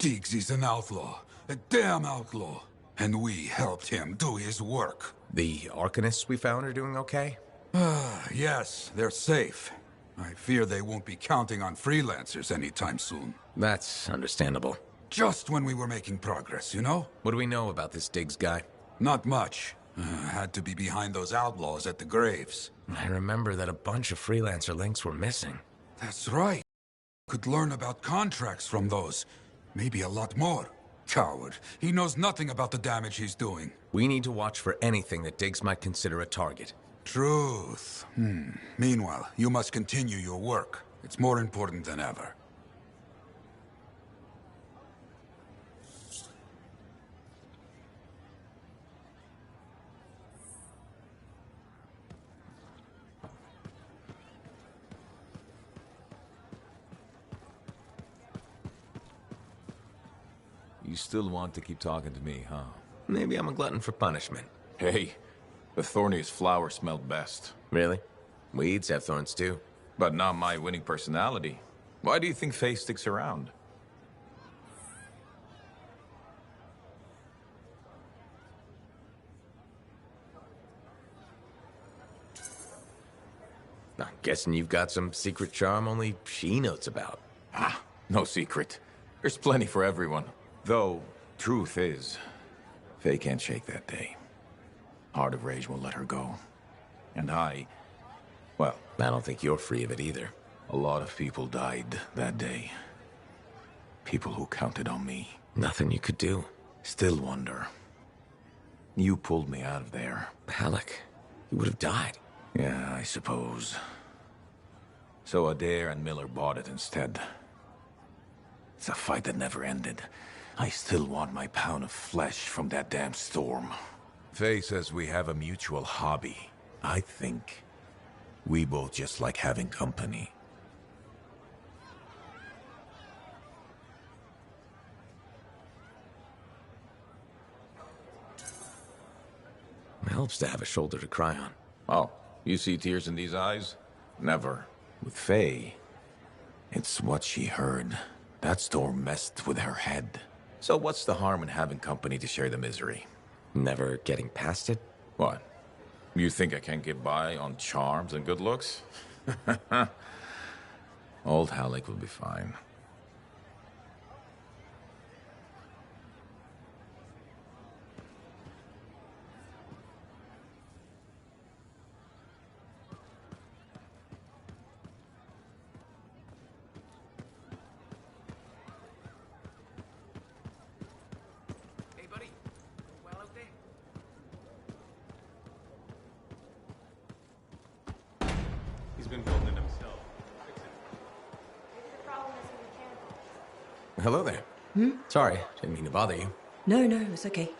Diggs is an outlaw. A damn outlaw. And we helped him do his work. The Arcanists we found are doing okay? Yes, they're safe. I fear they won't be counting on freelancers anytime soon. That's understandable. Just when we were making progress, you know? What do we know about this Diggs guy? Not much. Had to be behind those outlaws at the graves. I remember that a bunch of freelancer links were missing. That's right. Could learn about contracts from those. Maybe a lot more. Coward. He knows nothing about the damage he's doing. We need to watch for anything that Diggs might consider a target. Truth. Meanwhile, you must continue your work. It's more important than ever. You still want to keep talking to me, huh? Maybe I'm a glutton for punishment. Hey, the thorniest flower smelled best. Really? Weeds have thorns too. But not my winning personality. Why do you think Faye sticks around? I'm guessing you've got some secret charm only she knows about. Ah, no secret. There's plenty for everyone. Though, truth is, Faye can't shake that day. Heart of Rage won't let her go. And well, I don't think you're free of it either. a lot of people died that day. People who counted on me. Nothing you could do. Still wonder. You pulled me out of there. Halleck, you would have died. Yeah, I suppose. So Adair and Miller bought it instead. It's a fight that never ended. I still want my pound of flesh from that damn storm. Faye says we have a mutual hobby. I think we both just like having company. It helps to have a shoulder to cry on. Oh, you see tears in these eyes? Never. With Faye, it's what she heard. That storm messed with her head. So what's the harm in having company to share the misery? Never getting past it? What? You think I can't get by on charms and good looks? Old Halleck will be fine. Hello there. Sorry, didn't mean to bother you. No, it's okay.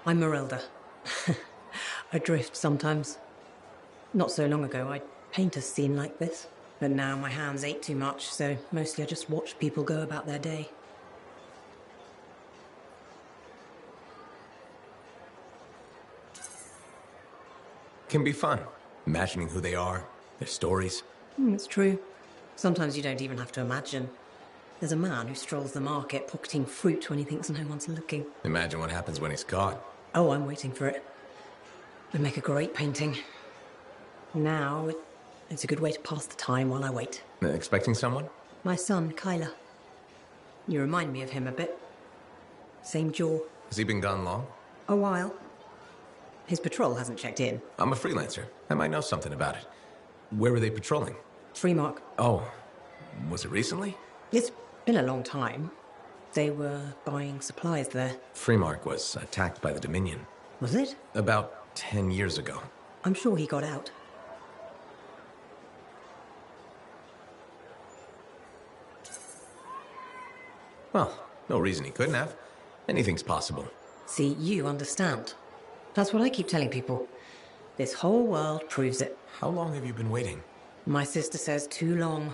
I'm Marilda. I drift sometimes. Not so long ago, I'd paint a scene like this. But now my hands ache too much, so mostly I just watch people go about their day. Can be fun. Imagining who they are, their stories. It's true. Sometimes you don't even have to imagine. There's a man who strolls the market pocketing fruit when he thinks no one's looking. Imagine what happens when he's caught. Oh, I'm waiting for it. It'd make a great painting. Now, it's a good way to pass the time while I wait. Expecting someone? My son, Kyler. You remind me of him a bit. Same jaw. Has he been gone long? A while. His patrol hasn't checked in. I'm a freelancer. I might know something about it. Where were they patrolling? Freemark. Oh, was it recently? It's been a long time. They were buying supplies there. Freemark was attacked by the Dominion. Was it? About 10 years ago. I'm sure he got out. Well, no reason he couldn't have. Anything's possible. See, you understand. That's what I keep telling people. This whole world proves it. How long have you been waiting? My sister says too long.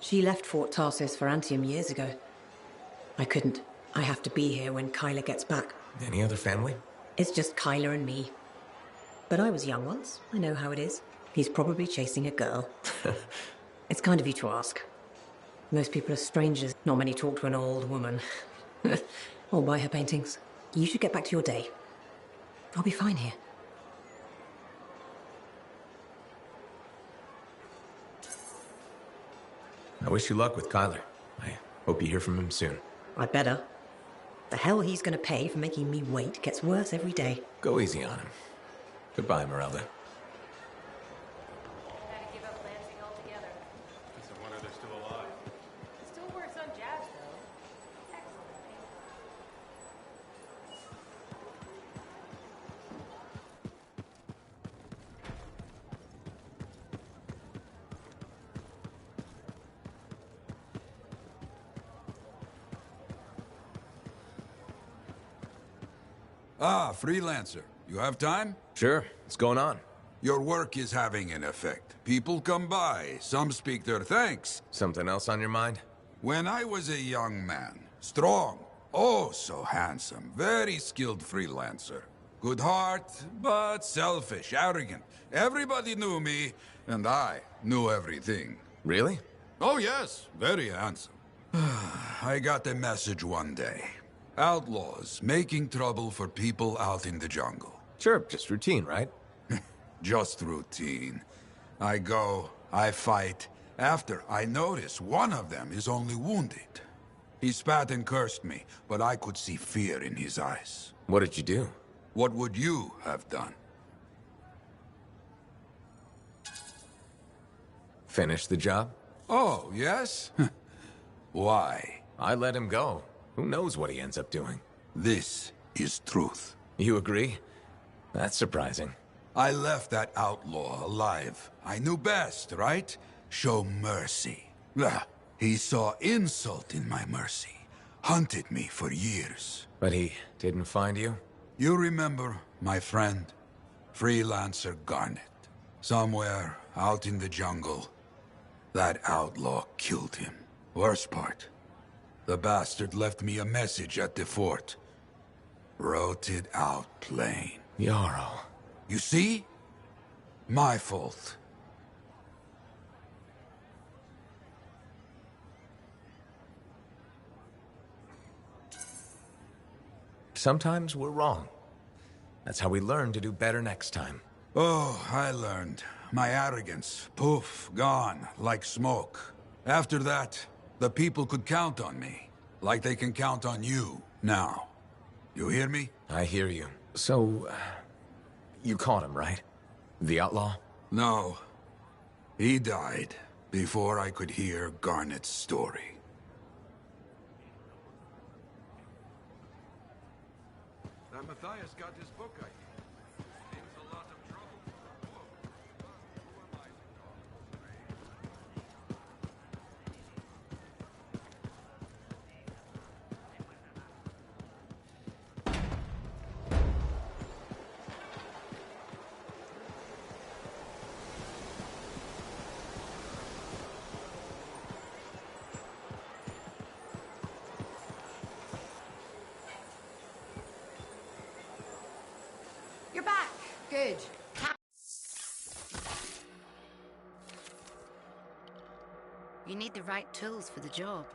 She left Fort Tarsis for Anthem years ago. I couldn't. I have to be here when Kyler gets back. Any other family? It's just Kyler and me. But I was young once. I know how it is. He's probably chasing a girl. It's kind of you to ask. Most people are strangers. Not many talk to an old woman. Or buy her paintings. You should get back to your day. I'll be fine here. I wish you luck with Kyler. I hope you hear from him soon. I'd better. The hell he's gonna pay for making me wait gets worse every day. Go easy on him. Goodbye, Merelda. Ah, freelancer. You have time? Sure. What's going on? Your work is having an effect. People come by, some speak their thanks. Something else on your mind? When I was a young man, strong, oh so handsome, very skilled freelancer. Good heart, but selfish, arrogant. Everybody knew me, and I knew everything. Really? Oh yes, very handsome. I got a message one day. Outlaws making trouble for people out in the jungle. Sure, just routine, right? Just routine. I go, I fight. After, I notice one of them is only wounded. He spat and cursed me, but I could see fear in his eyes. What did you do? What would you have done? Finish the job? Oh, yes? Why? I let him go. Who knows what he ends up doing? This is truth. You agree? That's surprising. I left that outlaw alive. I knew best, right? Show mercy. Ah, he saw insult in my mercy. Hunted me for years. But he didn't find you? You remember my friend? Freelancer Garnet. Somewhere out in the jungle, that outlaw killed him. Worst part, the bastard left me a message at the fort. Wrote it out plain. Jarl. You see? My fault. Sometimes we're wrong. That's how we learn to do better next time. Oh, I learned. My arrogance, poof, gone, like smoke. After that, the people could count on me, like they can count on you now. You hear me? I hear you. So, you caught him, right? The outlaw? No. He died before I could hear Garnet's story. That Matthias got his book, I think. Seems a lot of trouble for a book. Who am I to talk? You're back. Good. You need the right tools for the job.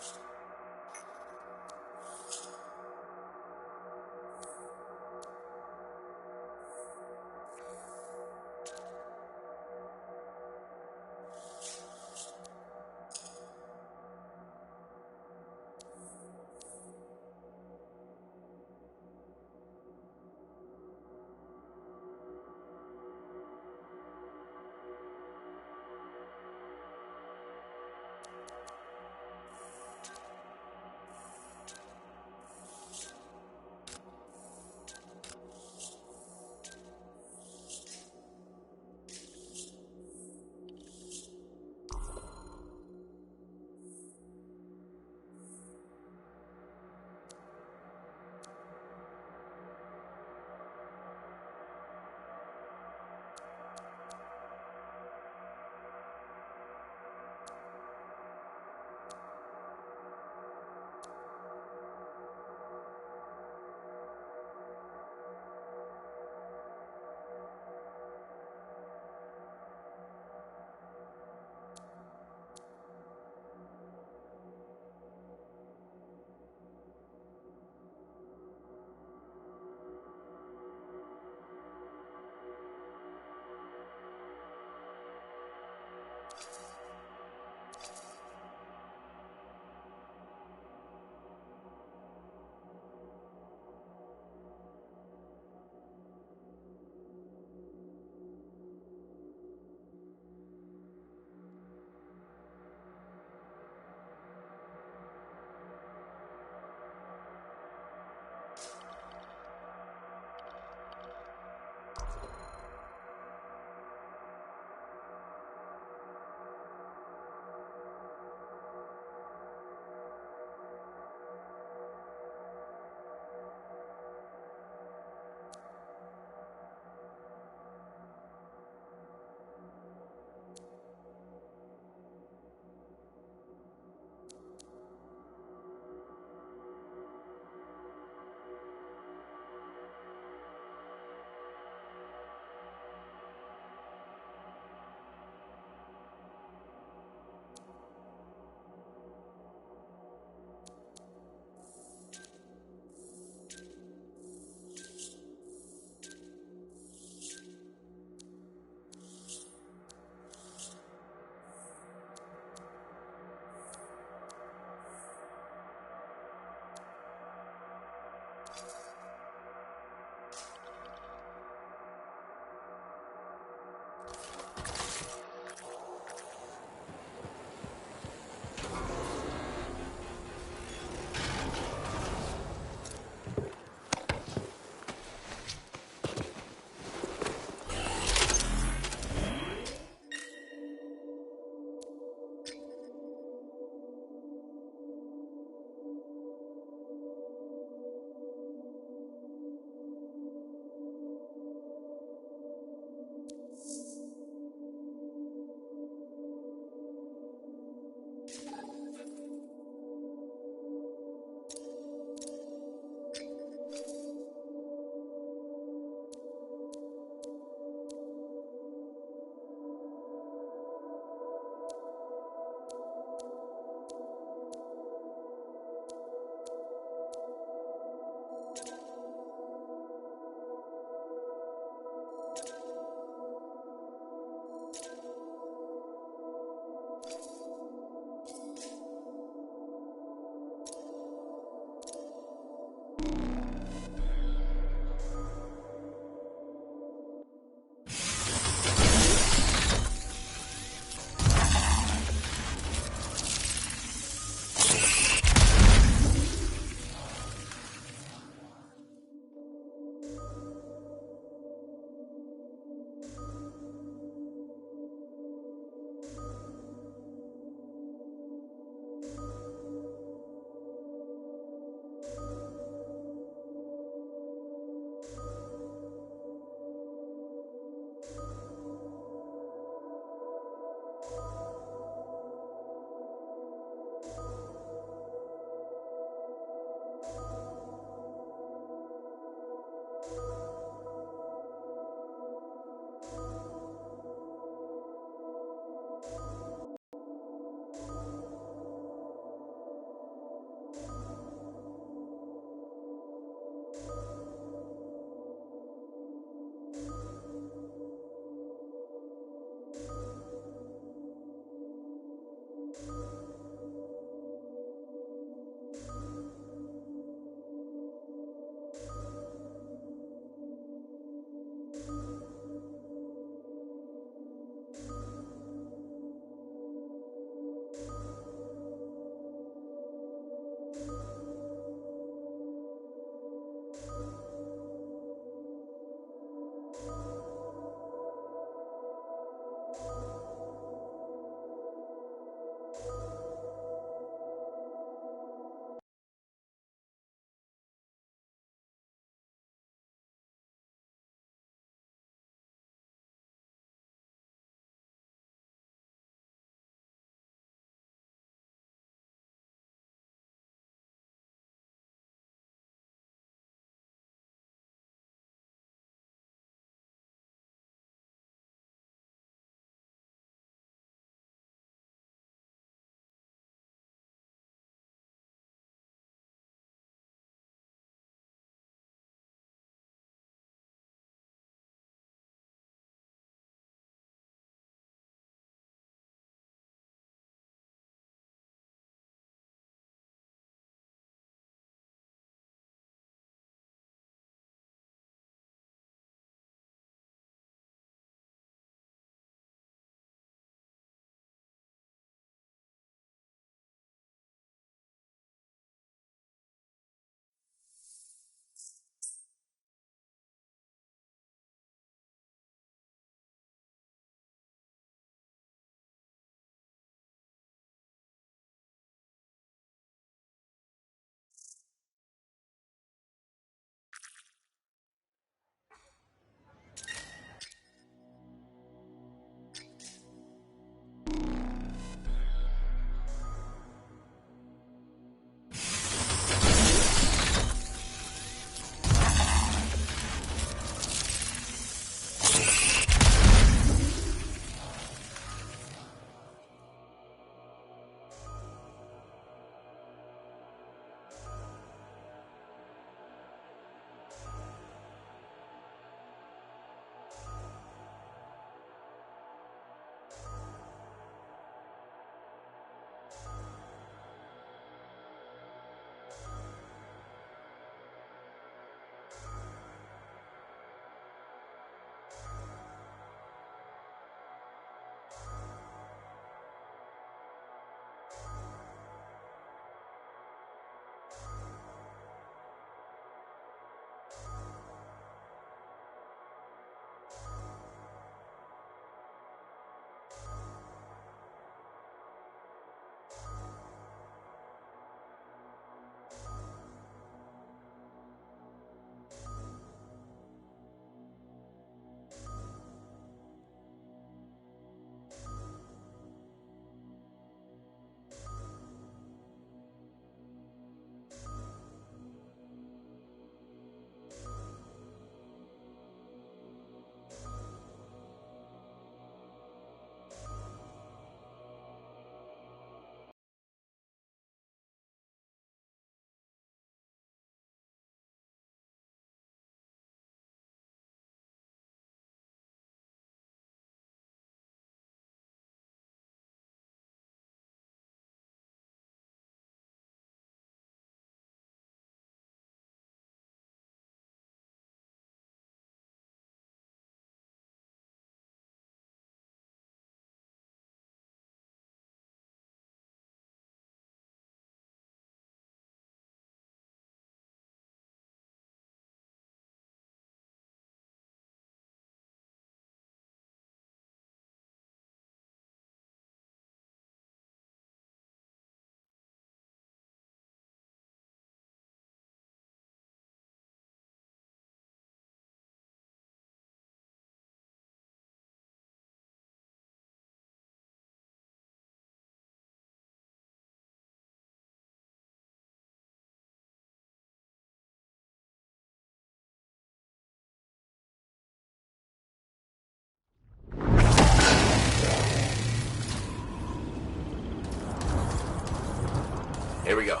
Here we go.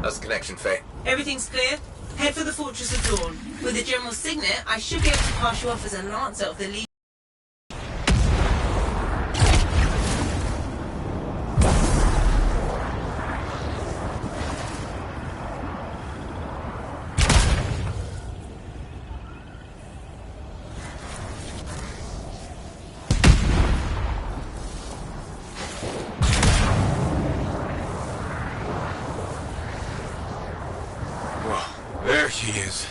How's the connection, Faye? Everything's clear. Head for the Fortress of Dawn. With the General's signet, I should be able to pass you off as a lancer of the Legion. There she is.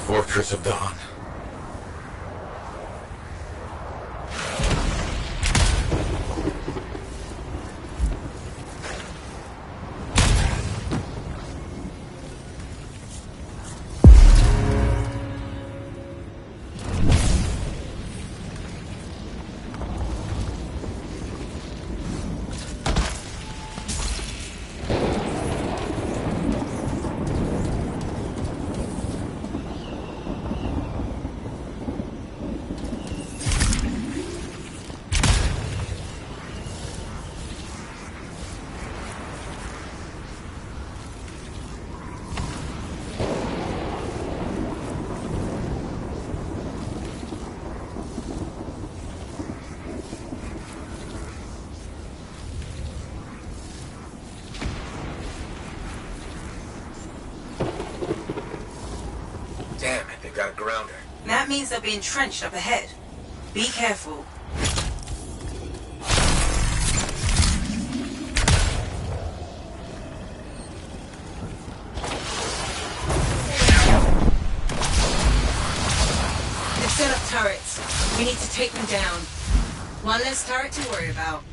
Fortress of Dawn. Damn it, they got a grounder. That means they'll be entrenched up ahead. Be careful. They've set up turrets. We need to take them down. One less turret to worry about.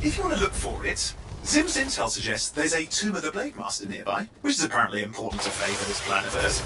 If you want to look for it, Zim's intel suggests there's a Tomb of the Blade Master nearby, which is apparently important to Faye for this plan of hers.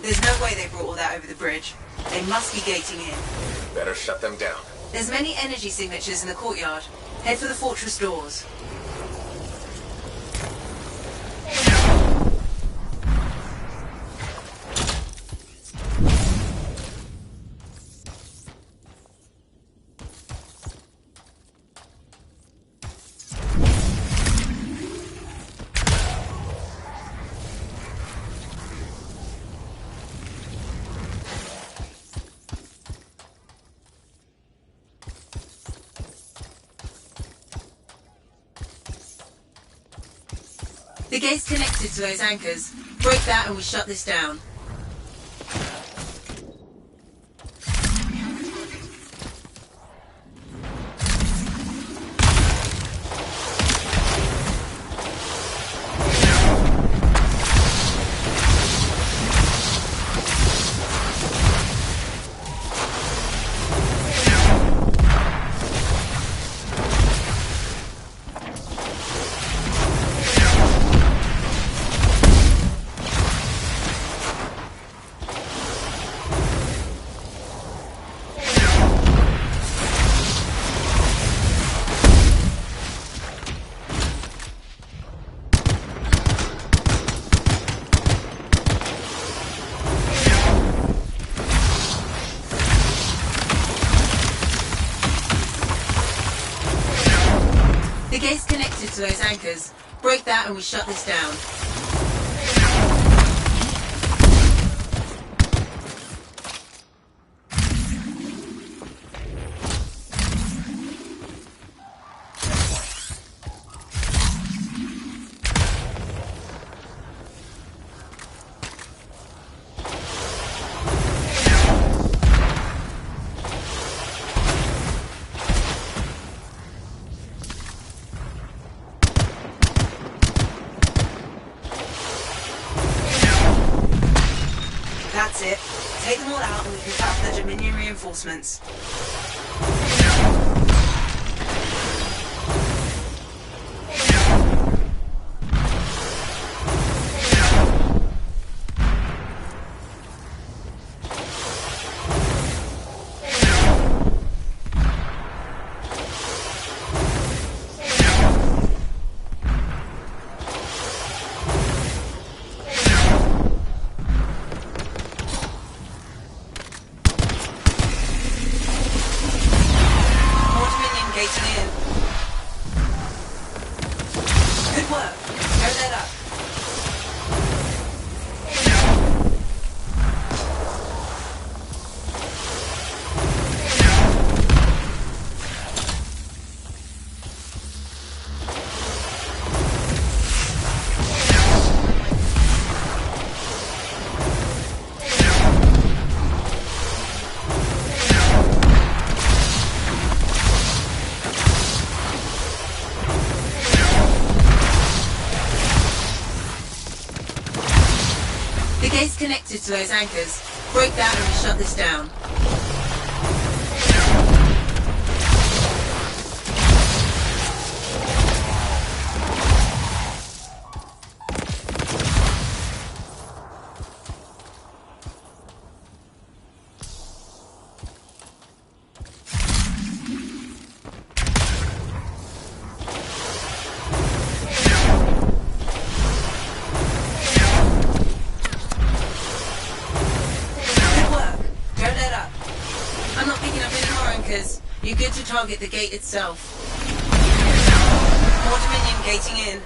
There's no way they brought all that over the bridge. They must be gating in. Better shut them down. There's many energy signatures in the courtyard. Head for the fortress doors. The gate's connected to those anchors. Break that and we shut this down. to those anchors. Break that and we shut this down. That's it. Take them all out and we can cut the Dominion reinforcements. Good work. Turn that up. The gate's connected to those anchors. Break that and we shut this down. You're good to target the gate itself. More Dominion gating in.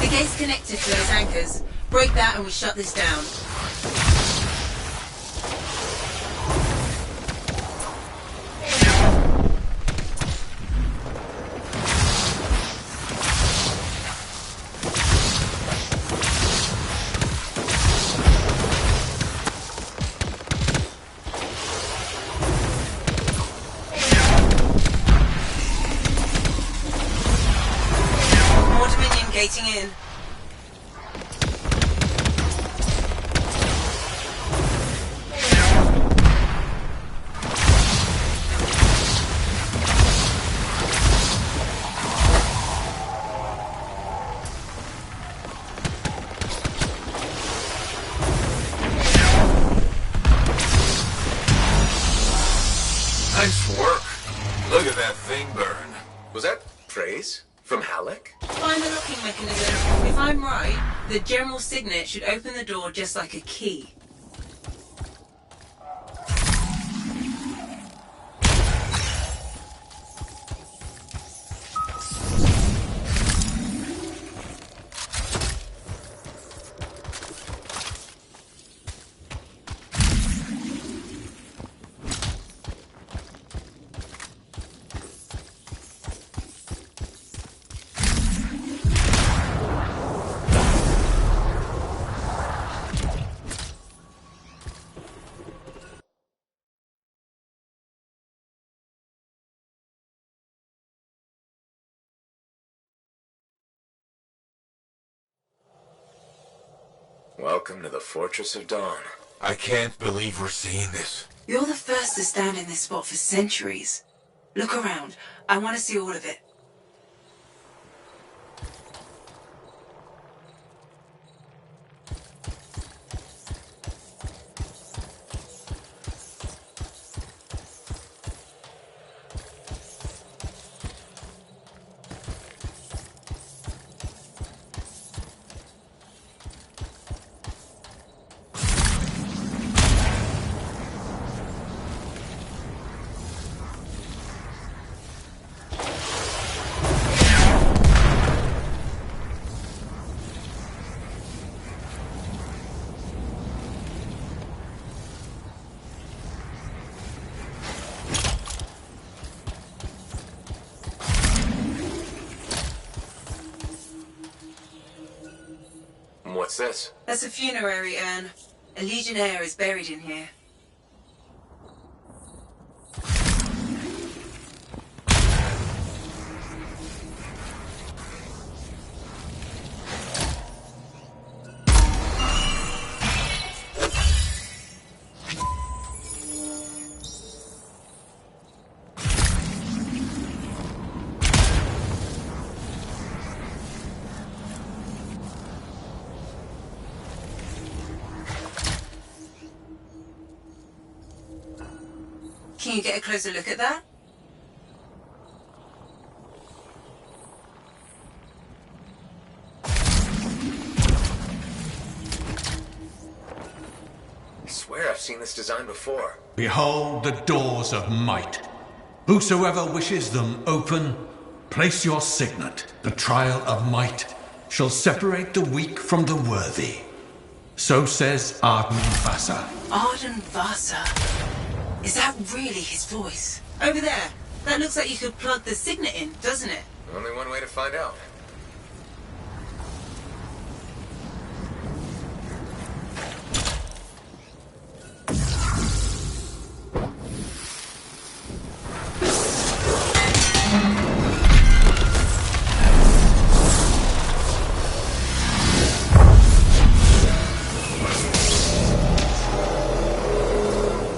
The gate's connected to those anchors. Break that and we shut this down. More Dominion gating in. Nice work. Look at that thing burn. Was that praise from Halleck? Find the locking mechanism. If I'm right, the general signet should open the door just like a key. Welcome to the Fortress of Dawn. I can't believe we're seeing this. You're the first to stand in this spot for centuries. Look around. I want to see all of it. What's this? That's a funerary urn. A legionnaire is buried in here. Can you get a closer look at that? I swear I've seen this design before. Behold the doors of might. Whosoever wishes them open, place your signet. The trial of might shall separate the weak from the worthy. So says Arden Vasa. Arden Vasa. Is that really his voice? Over there. That looks like you could plug the signet in, doesn't it? Only one way to find out.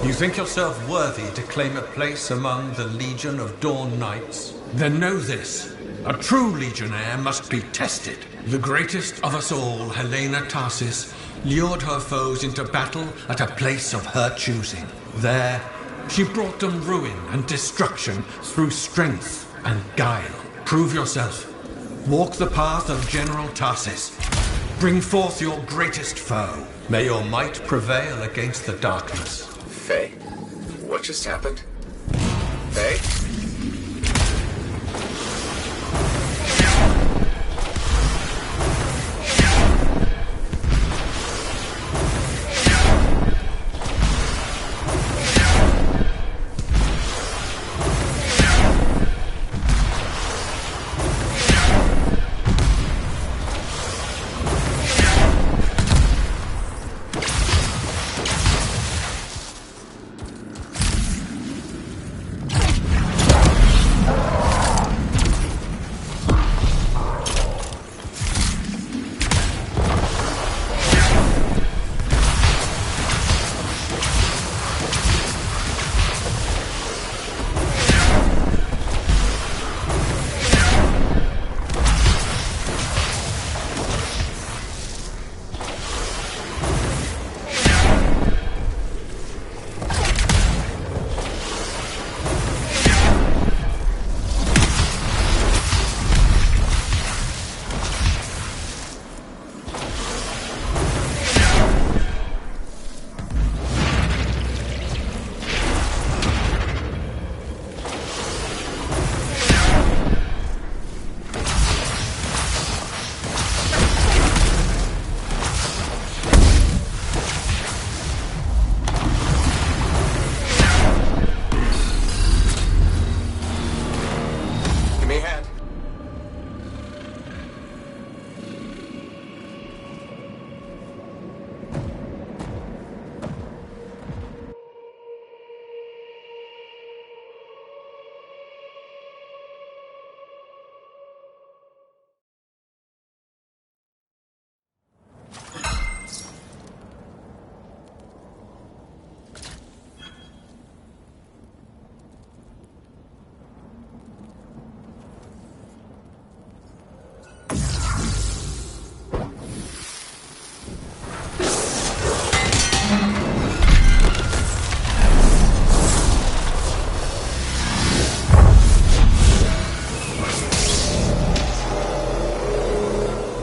You think yourself worthy to claim a place among the Legion of Dawn Knights? Then know this. A true legionnaire must be tested. The greatest of us all, Helena Tarsis, lured her foes into battle at a place of her choosing. There, she brought them ruin and destruction through strength and guile. Prove yourself. Walk the path of General Tarsis. Bring forth your greatest foe. May your might prevail against the darkness. Faye, what just happened? Faye?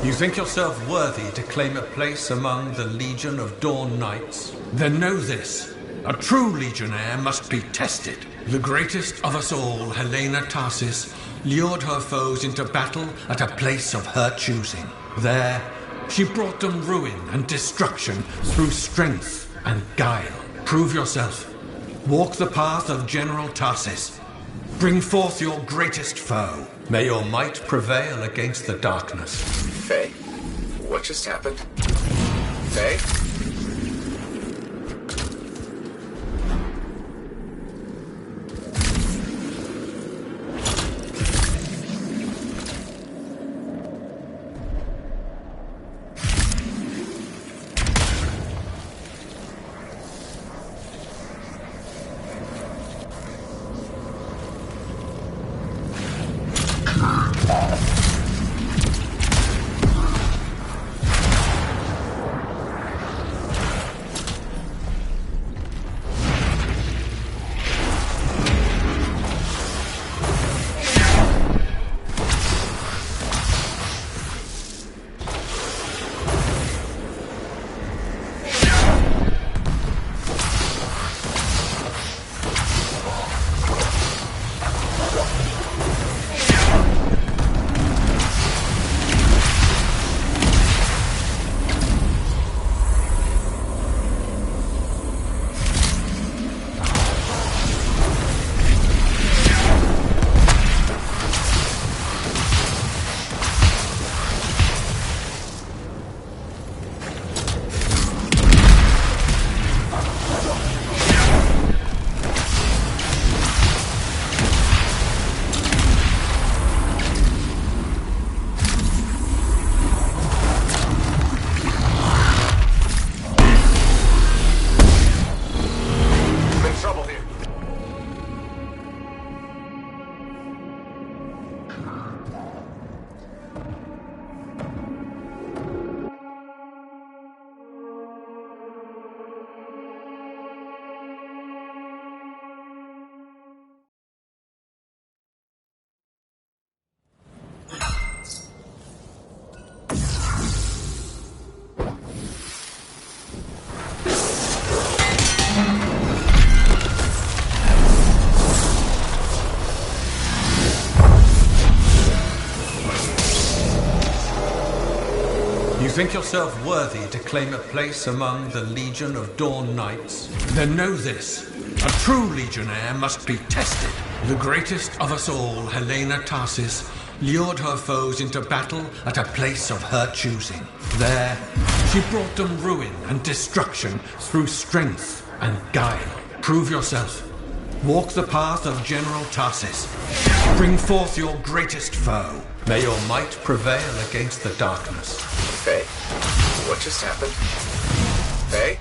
You think yourself worthy to claim a place among the Legion of Dawn Knights? Then know this. A true legionnaire must be tested. The greatest of us all, Helena Tarsis, lured her foes into battle at a place of her choosing. There, she brought them ruin and destruction through strength and guile. Prove yourself. Walk the path of General Tarsis. Bring forth your greatest foe. May your might prevail against the darkness. Faye, what just happened? Faye? You think yourself worthy to claim a place among the legion of dawn knights? Then know this. A true legionnaire must be tested. The greatest of us all, Helena Tarsis, lured her foes into battle at a place of her choosing. There, she brought them ruin and destruction through strength and guile. Prove yourself. Walk the path of General Tarsis. Bring forth your greatest foe. May your might prevail against the darkness. Faye? What just happened? Faye?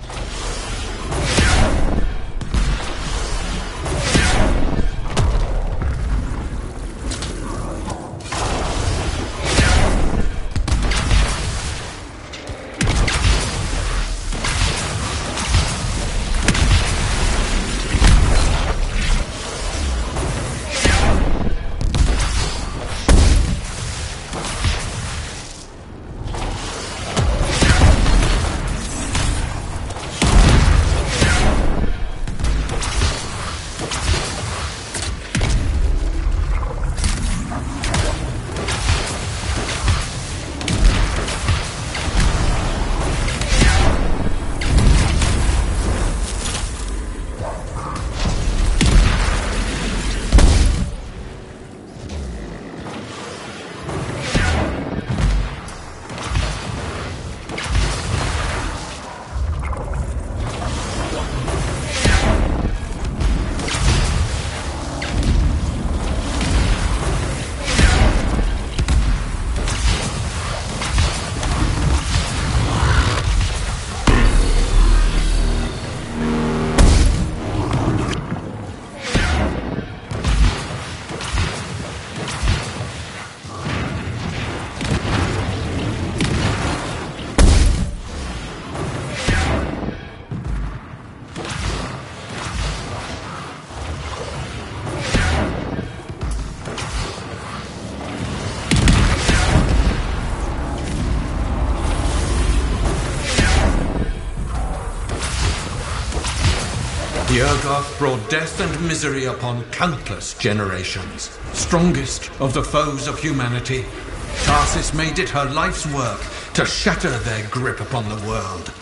The Urgoth brought death and misery upon countless generations. Strongest of the foes of humanity, Tarsis made it her life's work to shatter their grip upon the world.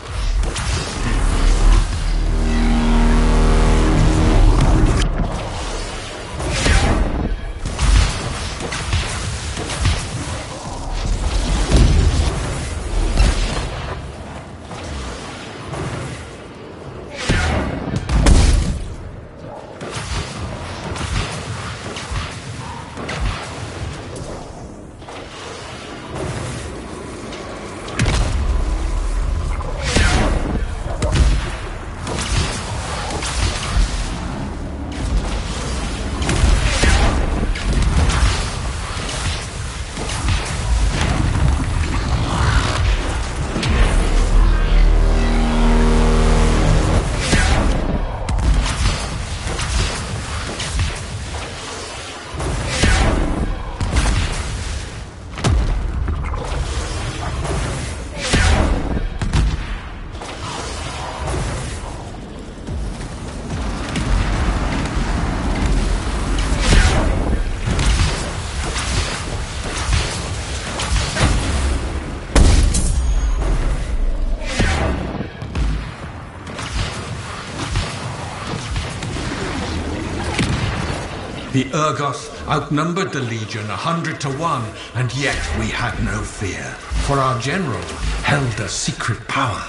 The Urgoth outnumbered the Legion 100 to 1, and yet we had no fear. For our general held a secret power,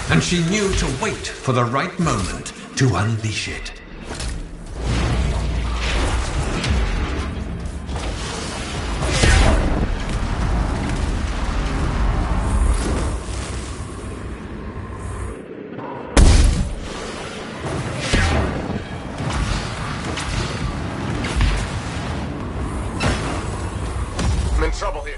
and she knew to wait for the right moment to unleash it. I'm in trouble here.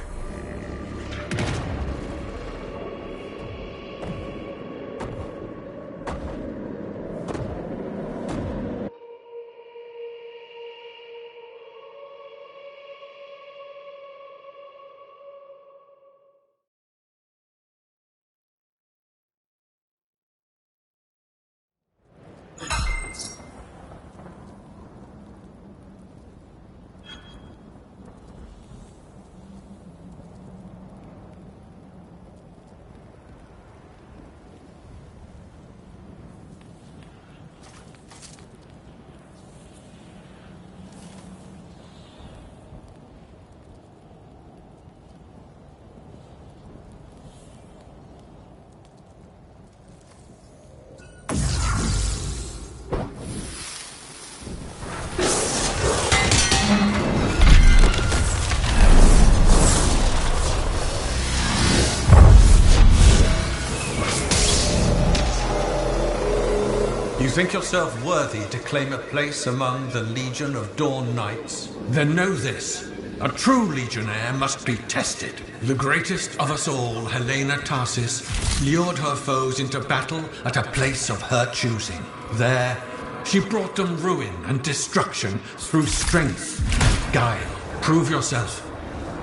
You think yourself worthy to claim a place among the Legion of Dawn Knights? Then know this. A true legionnaire must be tested. The greatest of us all, Helena Tarsis, lured her foes into battle at a place of her choosing. There, she brought them ruin and destruction through strength and guile. Prove yourself.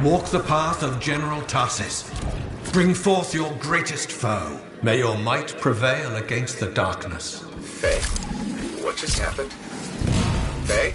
Walk the path of General Tarsis. Bring forth your greatest foe. May your might prevail against the darkness. Faye, what just happened? Faye?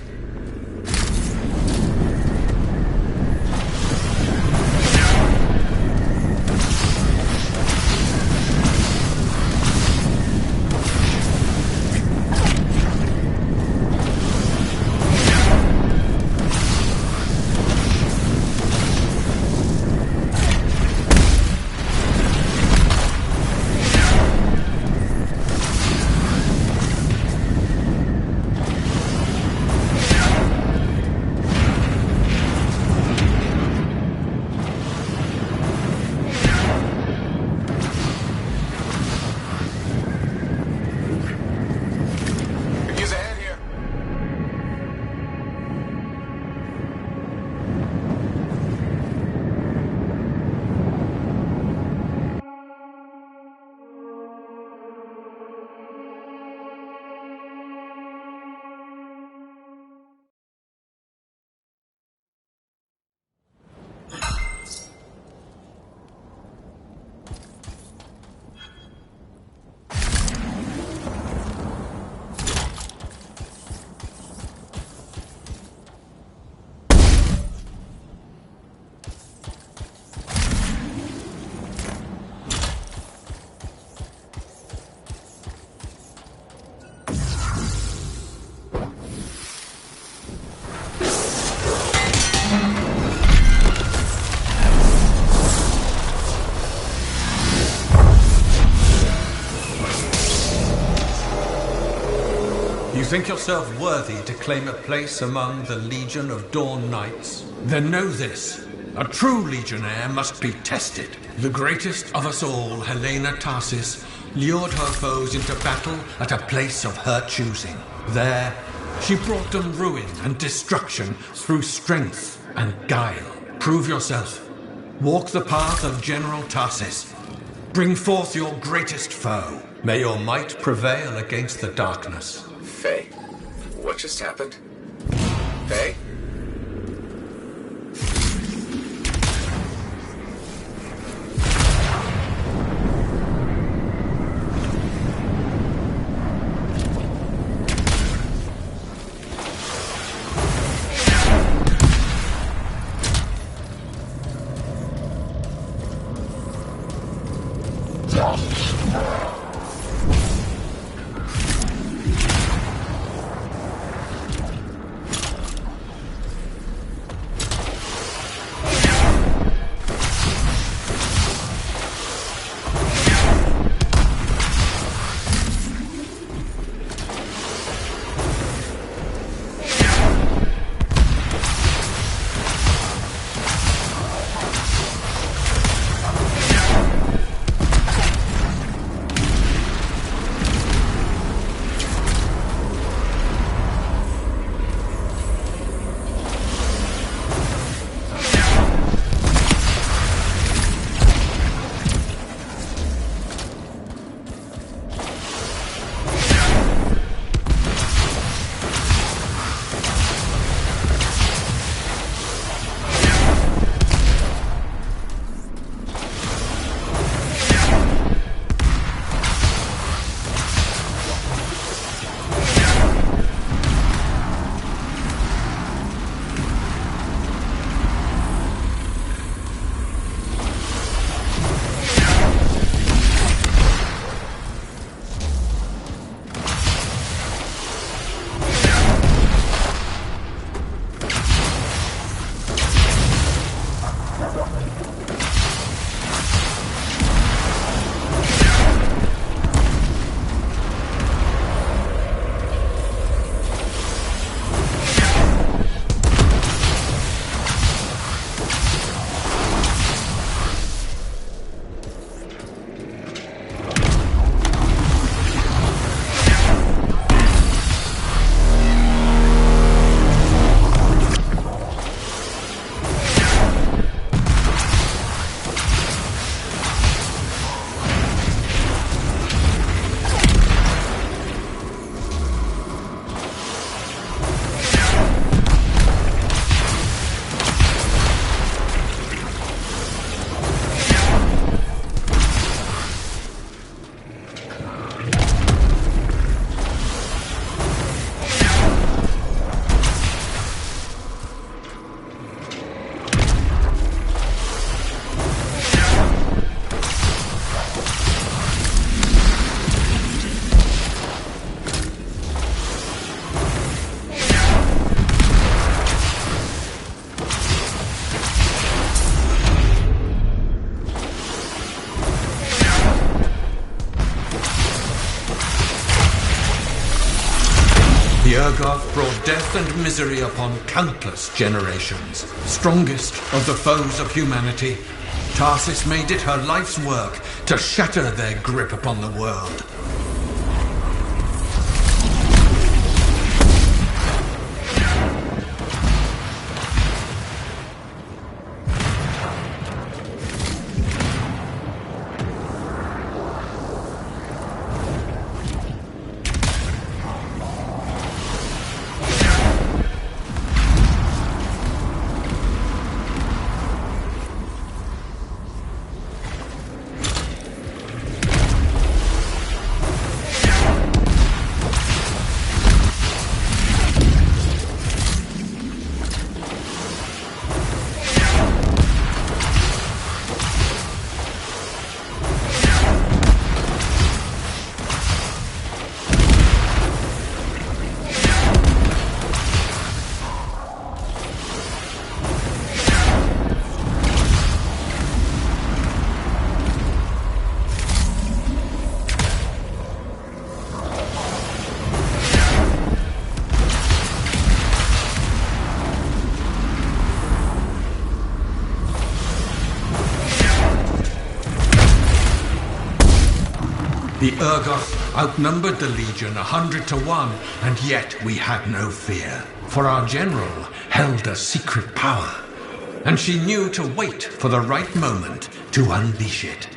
You think yourself worthy to claim a place among the Legion of Dawn Knights? Then know this. A true legionnaire must be tested. The greatest of us all, Helena Tarsis, lured her foes into battle at a place of her choosing. There, she brought them ruin and destruction through strength and guile. Prove yourself. Walk the path of General Tarsis. Bring forth your greatest foe. May your might prevail against the darkness. Faye, what just happened? Faye? death and misery upon countless generations. Strongest of the foes of humanity, Tarsis made it her life's work to shatter their grip upon the world. The Urgoth outnumbered the Legion 100 to 1, and yet we had no fear. For our general held a secret power, and she knew to wait for the right moment to unleash it.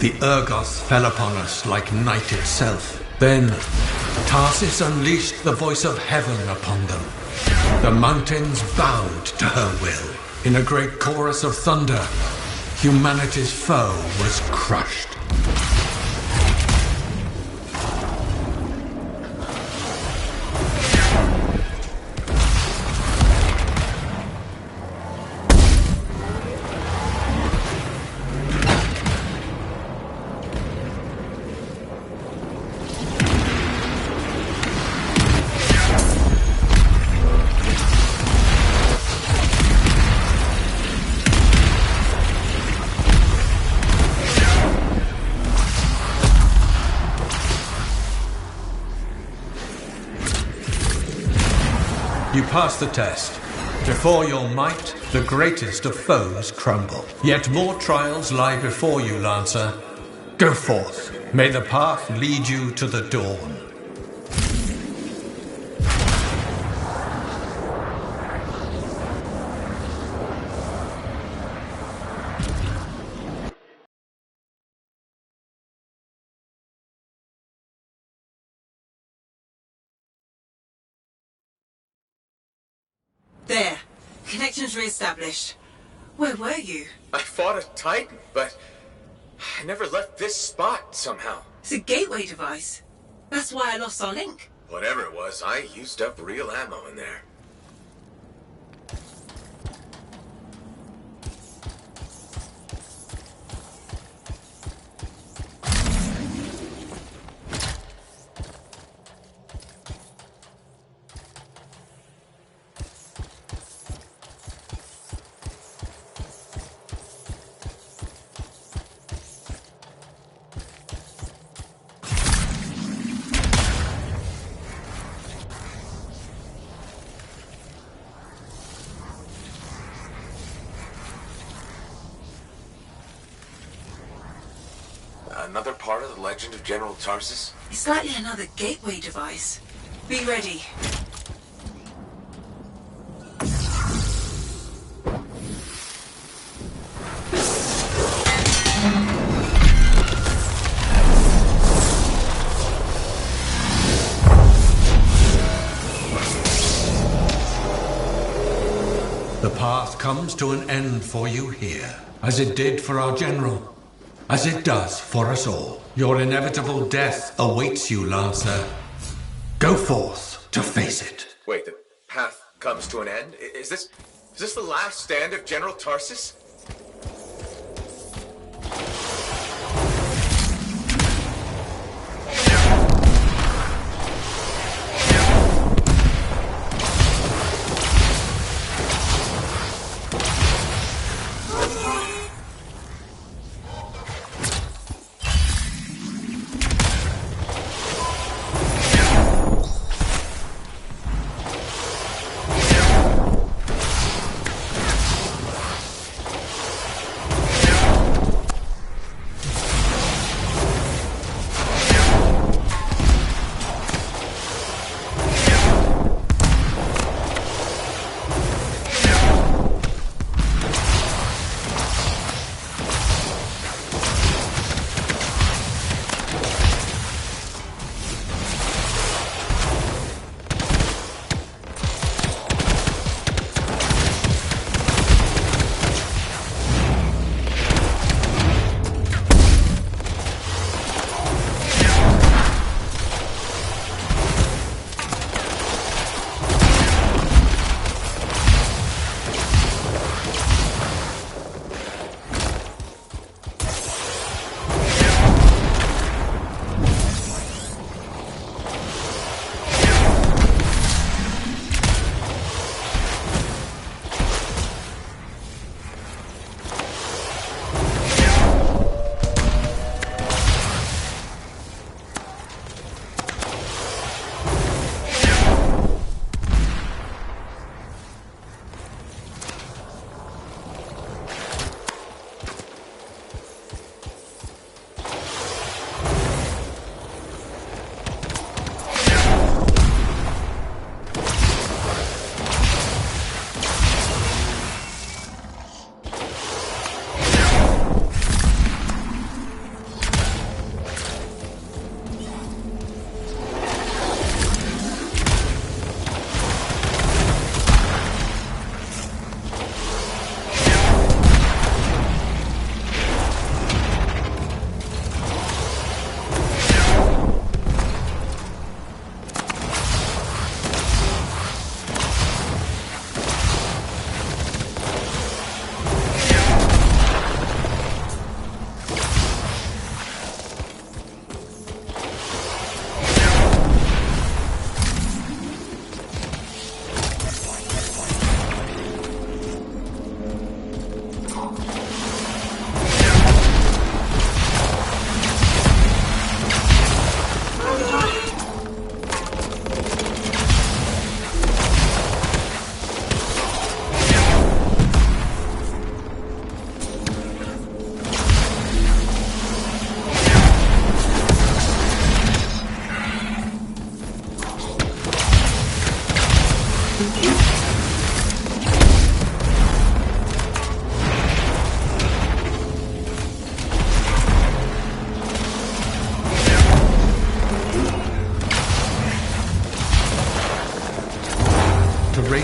The Urgoth fell upon us like night itself. Then, Tarsis unleashed the voice of heaven upon them. The mountains bowed to her will. In a great chorus of thunder, humanity's foe was crushed. You pass the test. Before your might, the greatest of foes crumble. Yet more trials lie before you, Lancer. Go forth. May the path lead you to the dawn. There. Connections re-established. Where were you? I fought a Titan, but I never left this spot somehow. It's a gateway device. That's why I lost our link. Whatever it was, I used up real ammo in there. Another part of the legend of General Tarsus? It's likely another gateway device. Be ready. The path comes to an end for you here, as it did for our general. As it does for us all. Your inevitable death awaits you, Lancer. Go forth to face it. Wait, the path comes to an end? Is this the last stand of General Tarsus?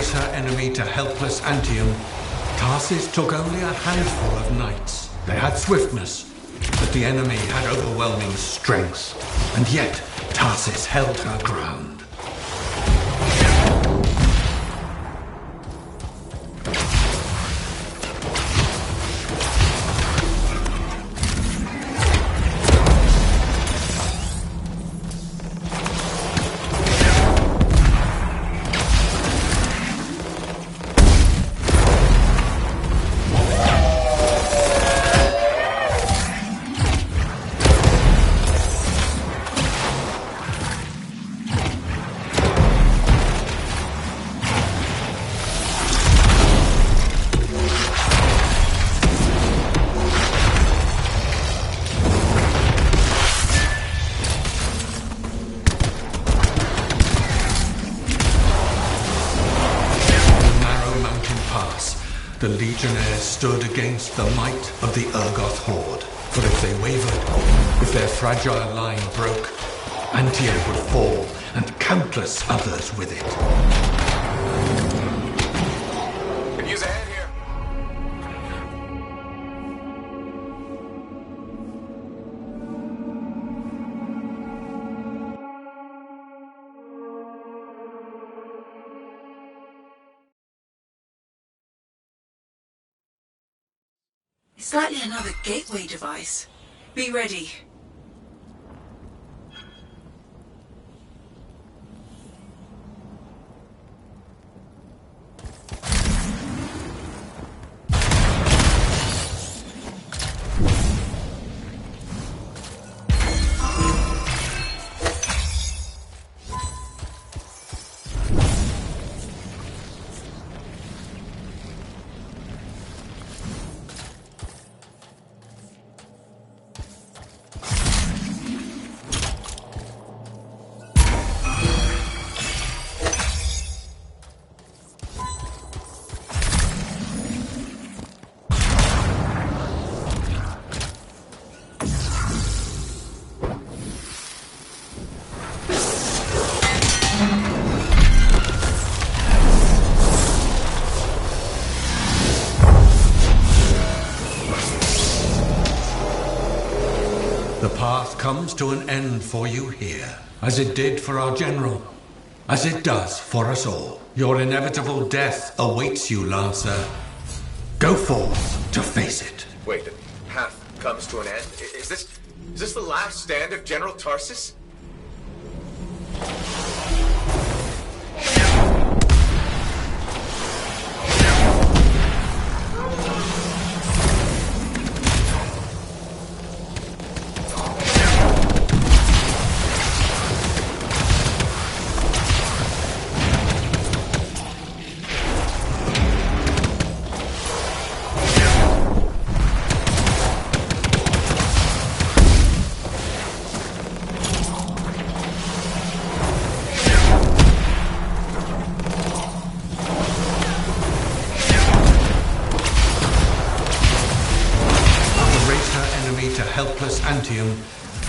raise her enemy to helpless Anthem, Tarsis took only a handful of knights. They had swiftness, but the enemy had overwhelming strength. And yet, Tarsis held her ground. The legionnaires stood against the might of the Urgoth horde. For if they wavered, if their fragile line broke, Anthem would fall, and countless others with it. Could use a hand here. It's likely another gateway device. Be ready. The path comes to an end for you here, as it did for our general, as it does for us all. Your inevitable death awaits you, Lancer. Go forth to face it. Wait, the path comes to an end? Is this the last stand of General Tarsis? Helpless Anthem,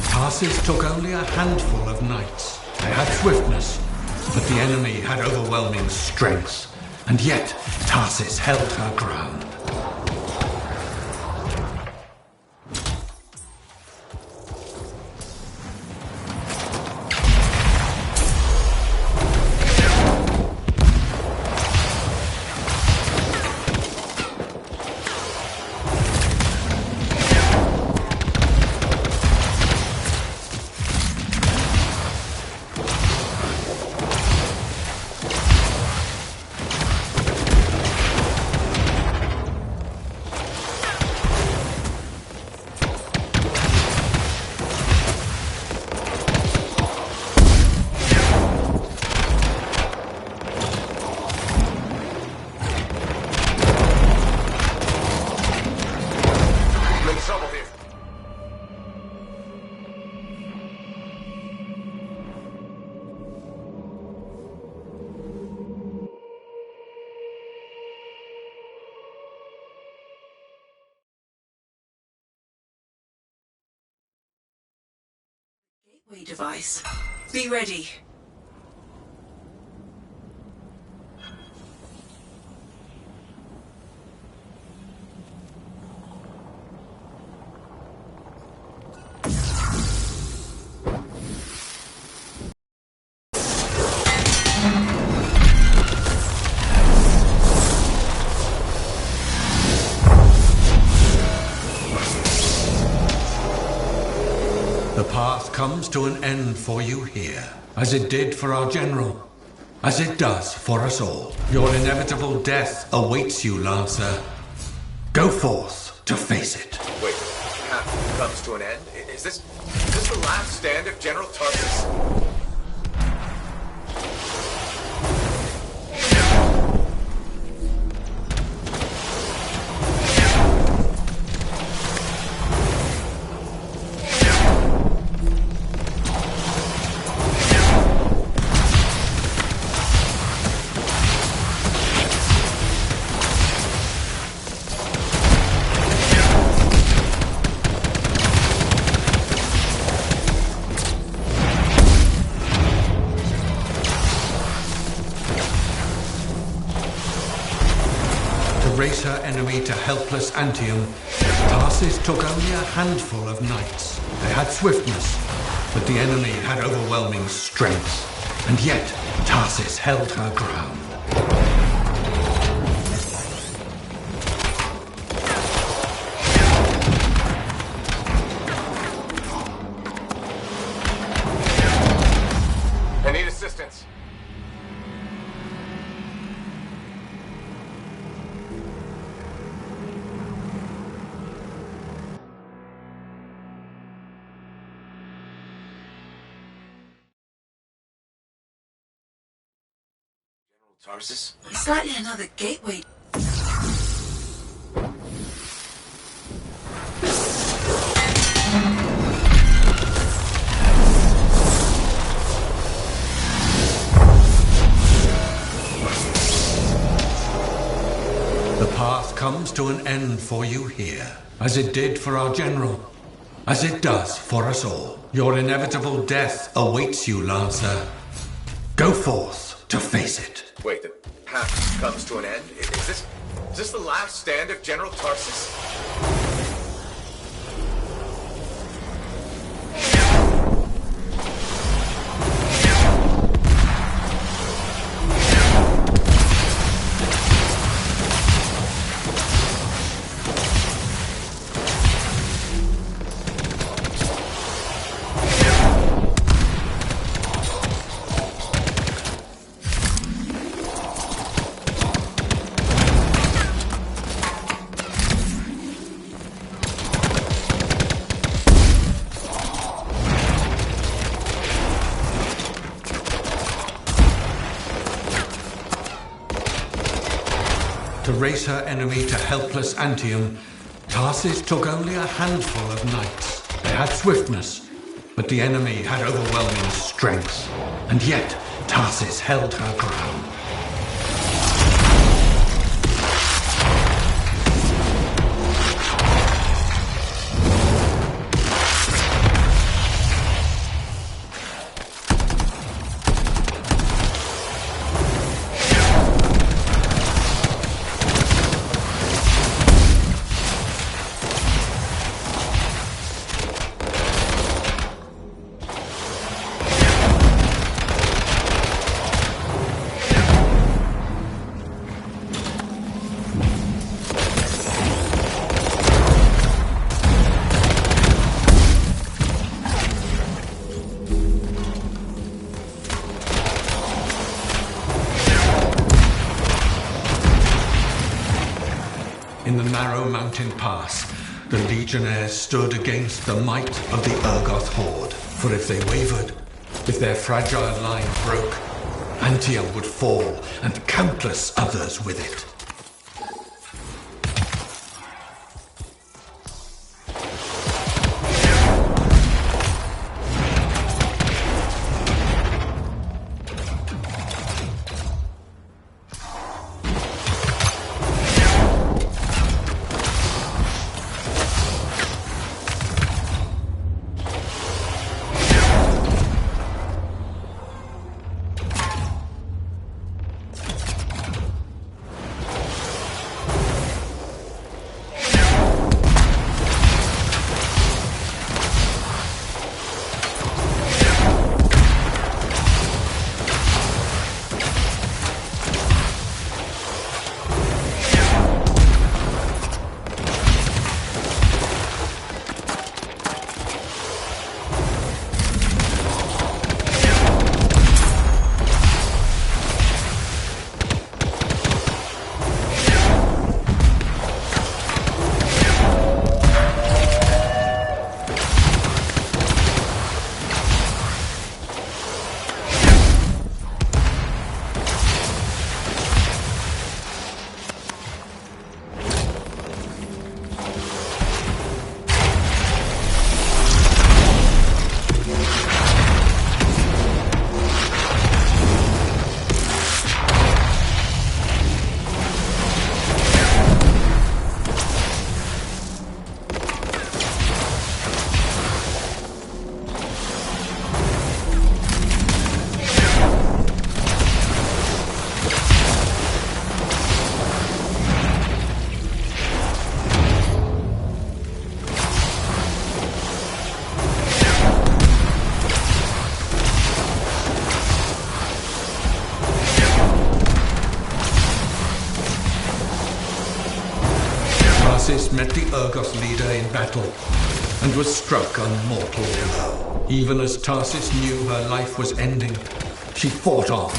Tarsis took only a handful of knights. They had swiftness, but the enemy had overwhelming strength. And yet, Tarsis held her ground. Gateway device. Be ready. comes to an end for you here, as it did for our general, as it does for us all. Your inevitable death awaits you, Lancer. Go forth to face it. Wait, half comes to an end? Is this the last stand of General Tarsus? Race her enemy to helpless Anthem, Tarsus took only a handful of knights. They had swiftness, but the enemy had overwhelming strength. And yet, Tarsus held her ground. I need assistance. Tarsus? It's likely another gateway. The path comes to an end for you here, as it did for our general, as it does for us all. Your inevitable death awaits you, Lancer. Go forth to face it. Wait, the path comes to an end? Is this the last stand of General Tarsus? To race her enemy to helpless Anthem, Tarsus took only a handful of knights. They had swiftness, but the enemy had overwhelming strength. And yet, Tarsus held her ground. In the narrow mountain pass, the legionnaires stood against the might of the Urgoth horde. For if they wavered, if their fragile line broke, Anthem would fall, and countless others with it. Tarsis met the Urgos leader in battle and was struck a mortal blow. Even as Tarsis knew her life was ending, she fought on.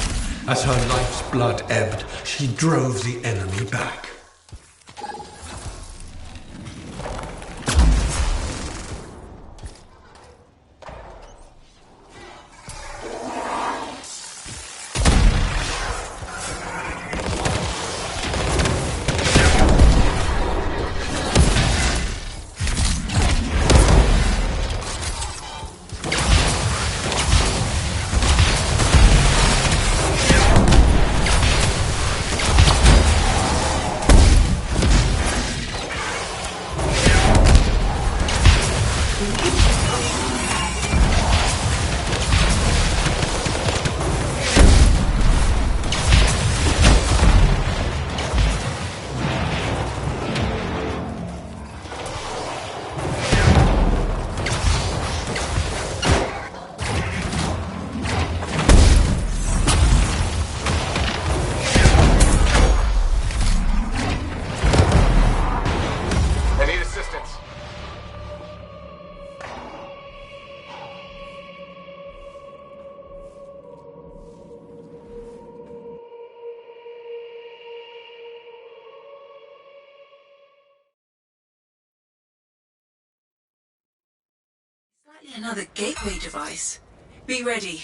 As her life's blood ebbed, she drove the enemy back. Another gateway device. Be ready.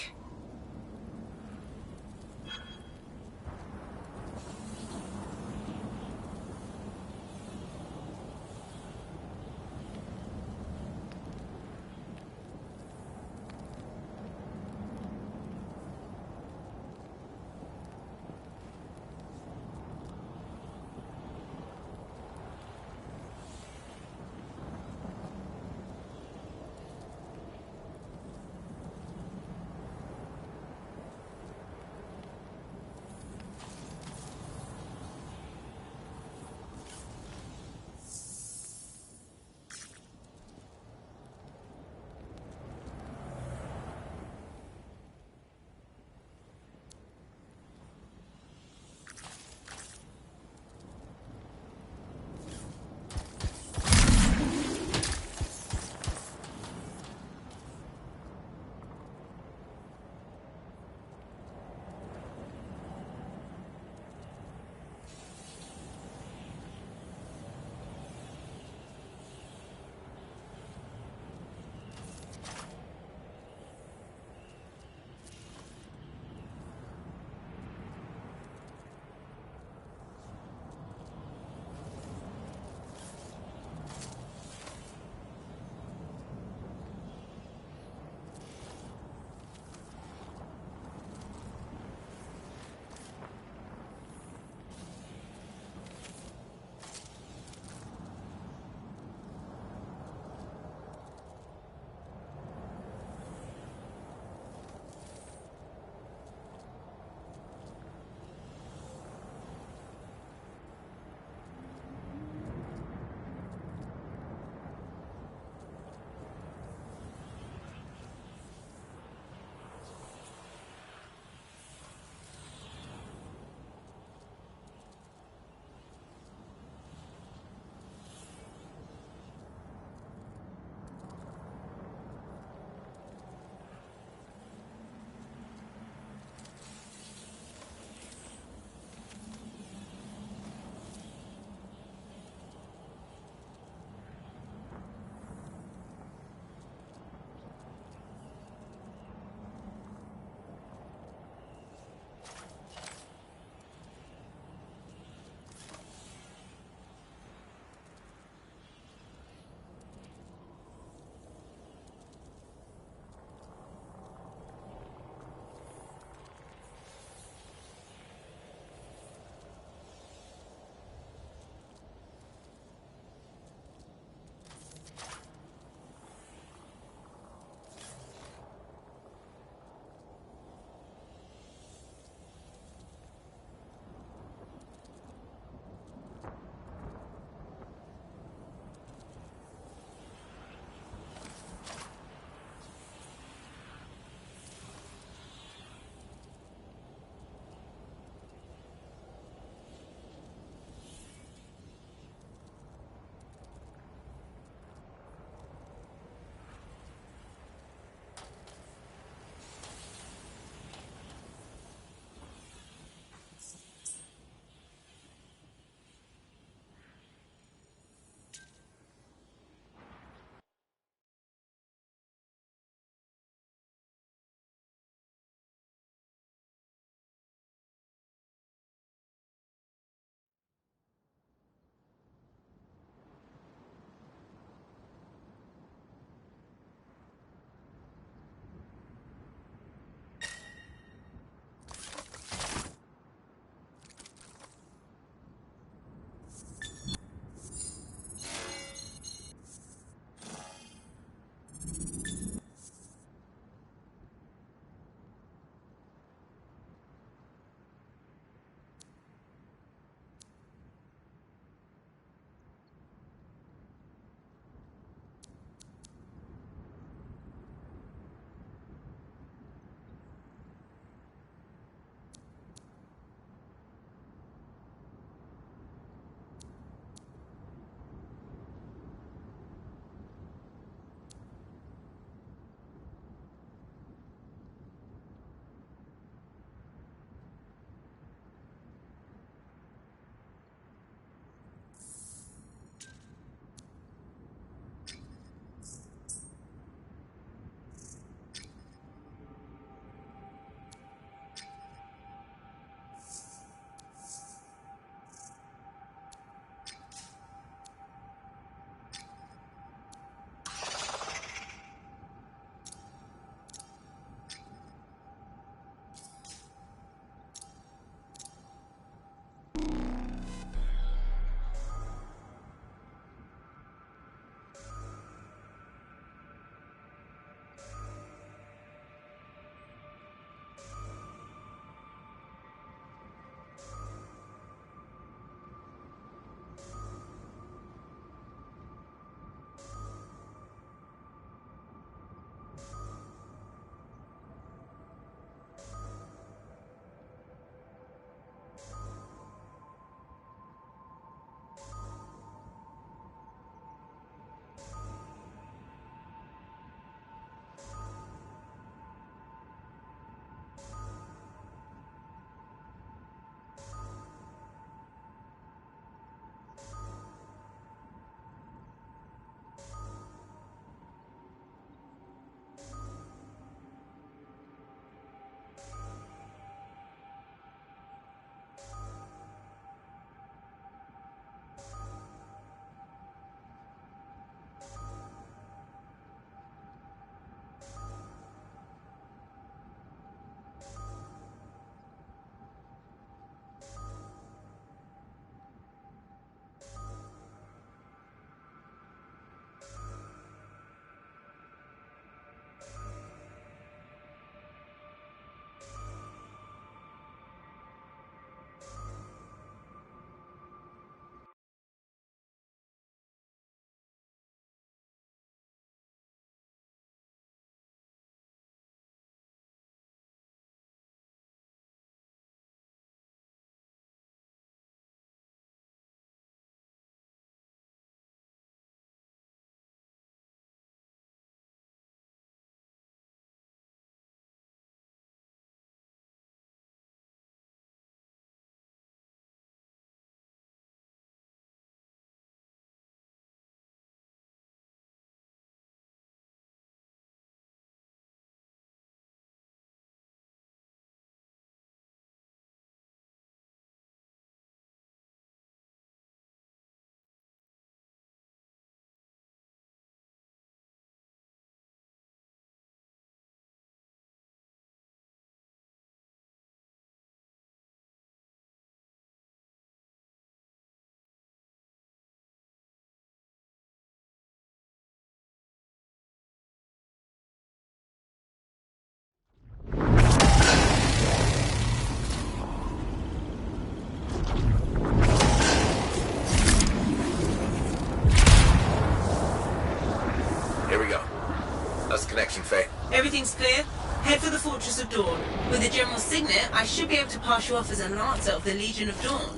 connection, Faye. Everything's clear? Head for the Fortress of Dawn. With the General Signet, I should be able to pass you off as an answer of the Legion of Dawn.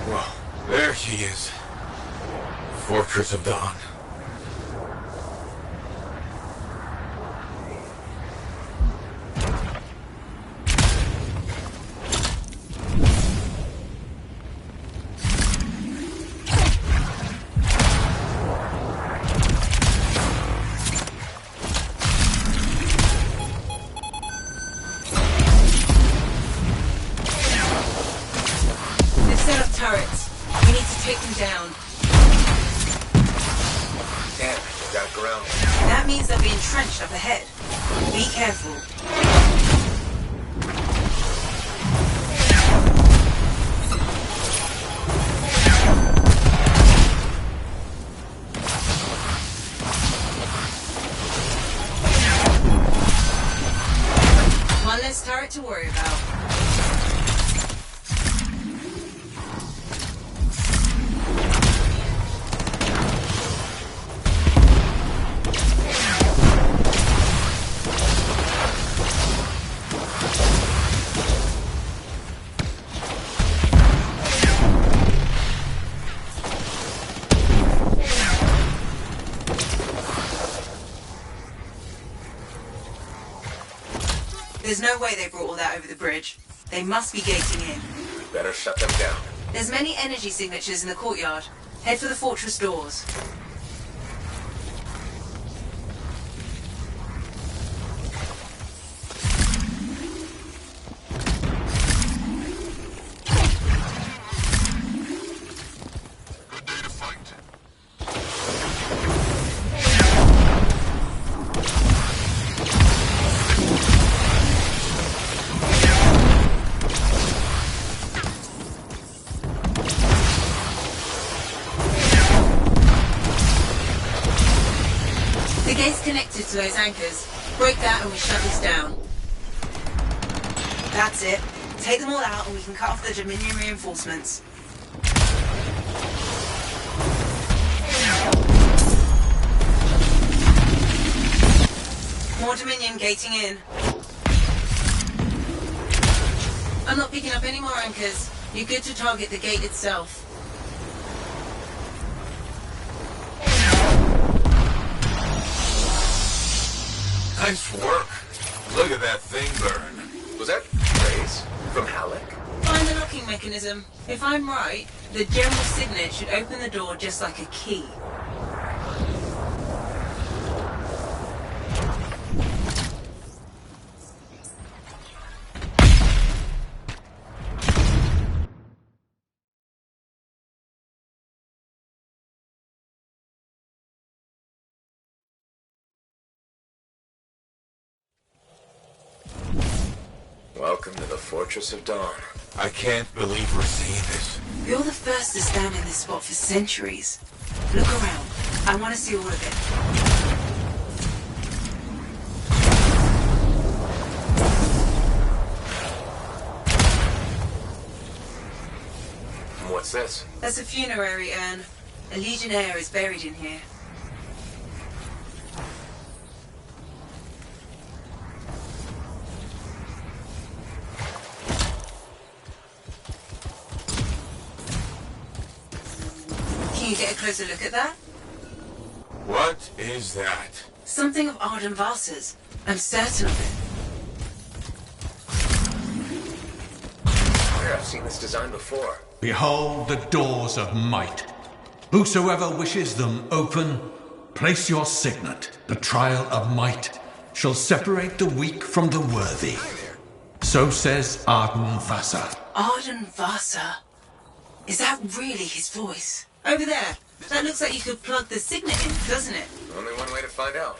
Whoa, there she is. Fortress of Dawn. Turrets. We need to take them down. Damn, they got ground. That means they'll be entrenched up ahead. Be careful. One less turret to worry about. There's no way they brought all that over the bridge. They must be gating in. Better shut them down. There's many energy signatures in the courtyard. Head for the fortress doors. Good day to fight. The gate's connected to those anchors. Break that and we shut this down. That's it. Take them all out and we can cut off the Dominion reinforcements. More Dominion gating in. I'm not picking up any more anchors. You're good to target the gate itself. Nice work. Look at that thing burn. Was that praise from Halleck? Find the locking mechanism. If I'm right, the General Signet should open the door just like a key. Welcome to the Fortress of Dawn. I can't believe we're seeing this. You're the first to stand in this spot for centuries. Look around. I want to see all of it. What's this? That's a funerary urn. A legionnaire is buried in here. Can you get a closer look at that? What is that? Something of Arden Vasa's. I'm certain of it. Where I've seen this design before. Behold the doors of might. Whosoever wishes them open, place your signet. The trial of might shall separate the weak from the worthy. So says Arden Vasa. Arden Vasa? Is that really his voice? Over there. That looks like you could plug the signet in, doesn't it? Only one way to find out.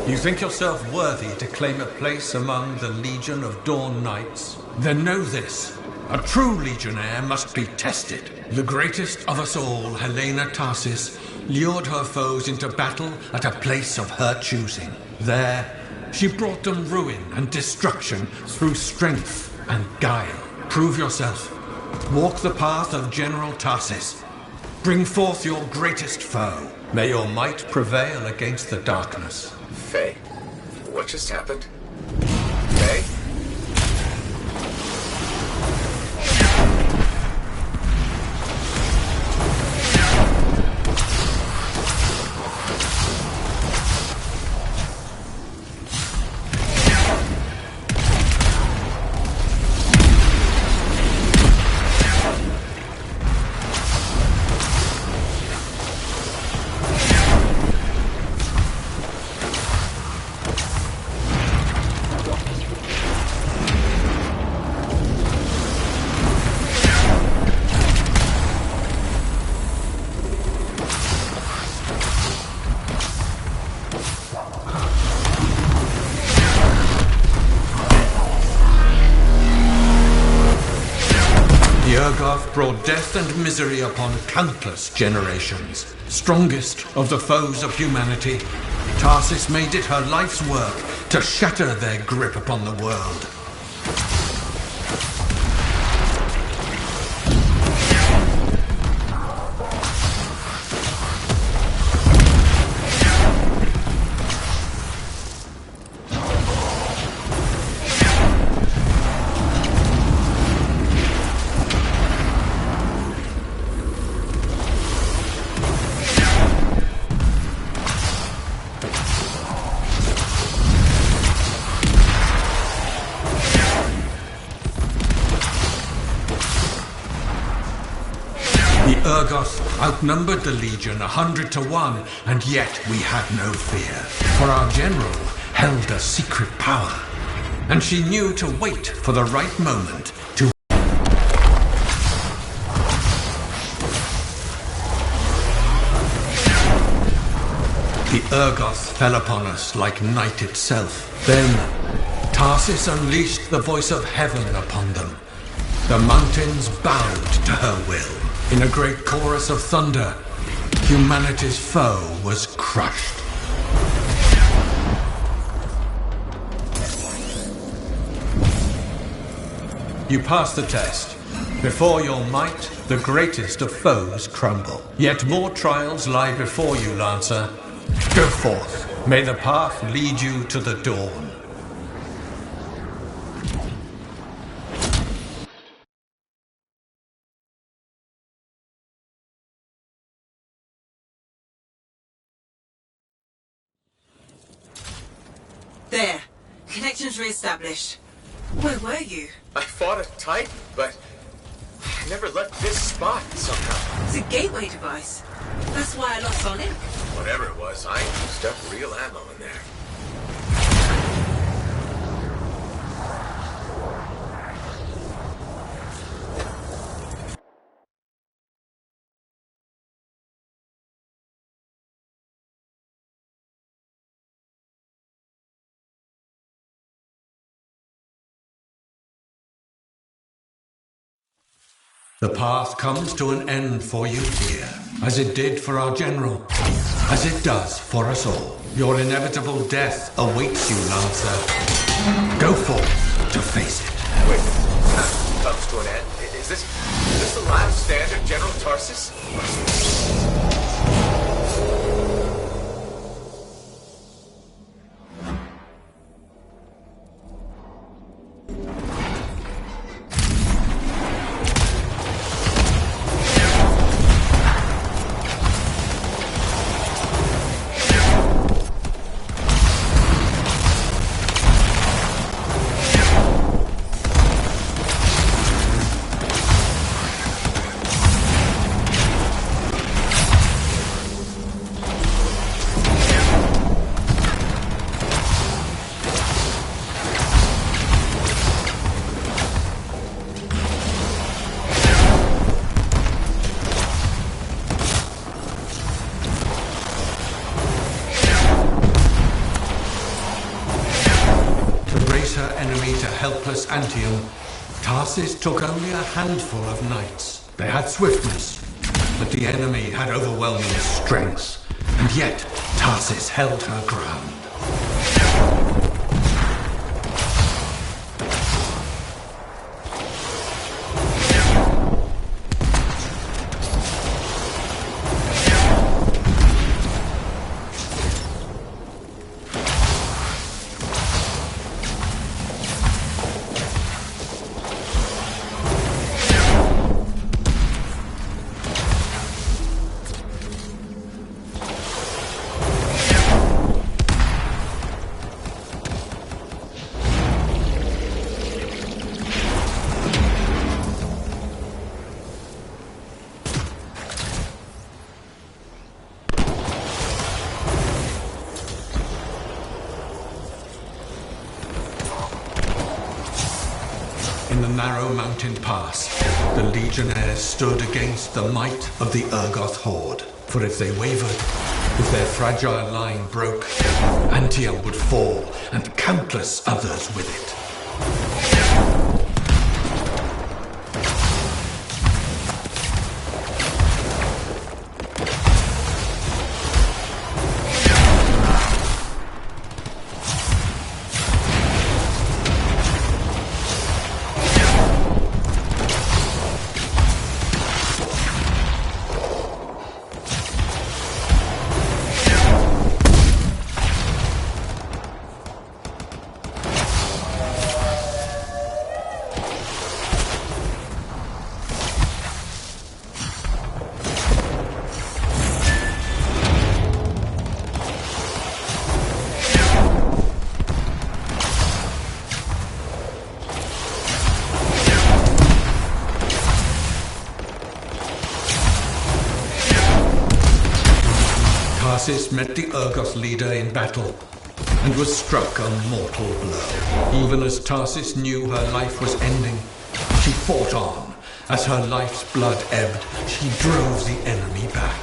You think yourself worthy to claim a place among the legion of dawn knights? Then know this. A true legionnaire must be tested. The greatest of us all, Helena Tarsis, lured her foes into battle at a place of her choosing. There, she brought them ruin and destruction through strength and guile. Prove yourself. Walk the path of General Tarsis. Bring forth your greatest foe. May your might prevail against the darkness. Faye, what just happened? Faye? Brought death and misery upon countless generations. Strongest of the foes of humanity, Tarsis made it her life's work to shatter their grip upon the world. Outnumbered the Legion 100 to 1, and yet we had no fear. For our general held a secret power, and she knew to wait for the right moment to... The Urgoth fell upon us like night itself. Then Tarsis unleashed the voice of heaven upon them. The mountains bowed to her will. In a great chorus of thunder, humanity's foe was crushed. You passed the test. Before your might, the greatest of foes crumble. Yet more trials lie before you, Lancer. Go forth. May the path lead you to the dawn. There. Connections re-established. Where were you? I fought a Titan, but I never left this spot somehow. It's a gateway device. That's why I lost Sonic. Whatever it was, I used up real ammo in there. The path comes to an end for you here, as it did for our general, as it does for us all. Your inevitable death awaits you, Lancer. Go forth to face it. Wait, comes to an end? Is this the last stand of General Tarsis? helpless Anthem, Tarsus took only a handful of knights. They had swiftness, but the enemy had overwhelming strength, and yet Tarsus held her ground. In the narrow mountain pass, the legionnaires stood against the might of the Urgoth horde. For if they wavered, if their fragile line broke, Anthem would fall, and countless others with it. Tarsus met the Urgoth leader in battle, and was struck a mortal blow. Even as Tarsus knew her life was ending, she fought on. As her life's blood ebbed, she drove the enemy back.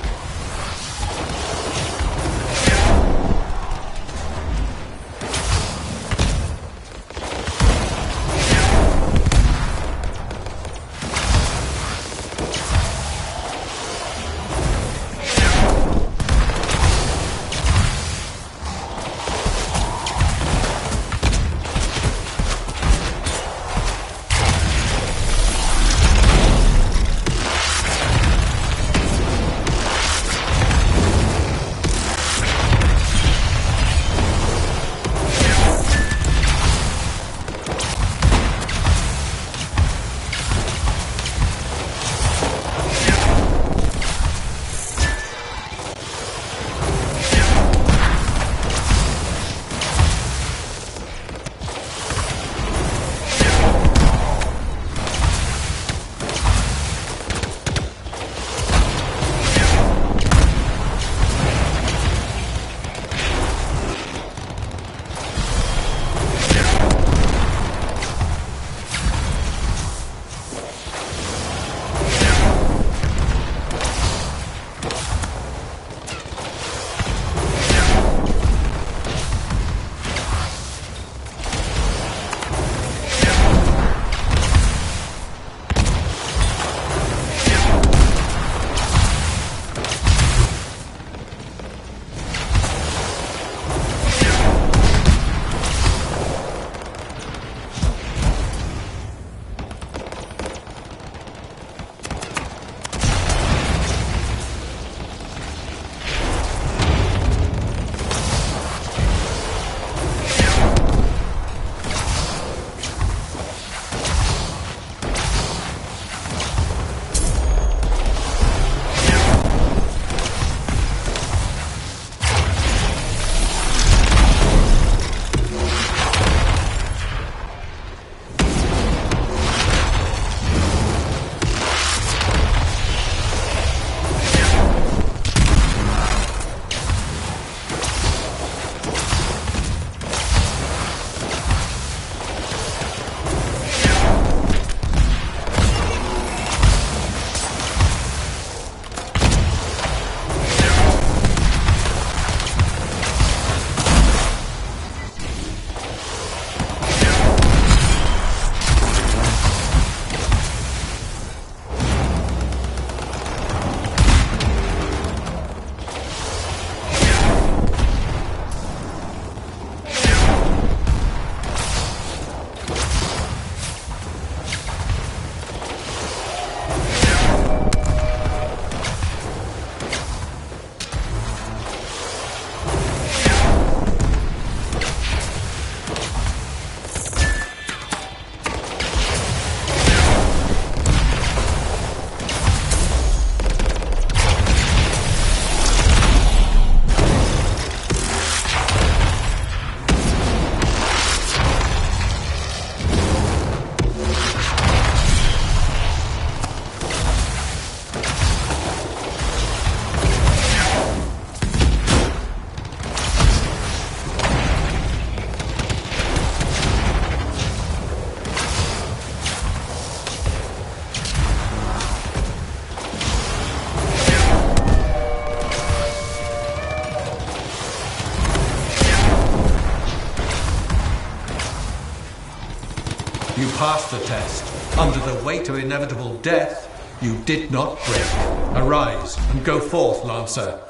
passed the test. Under the weight of inevitable death, you did not break. Arise and go forth, Lancer.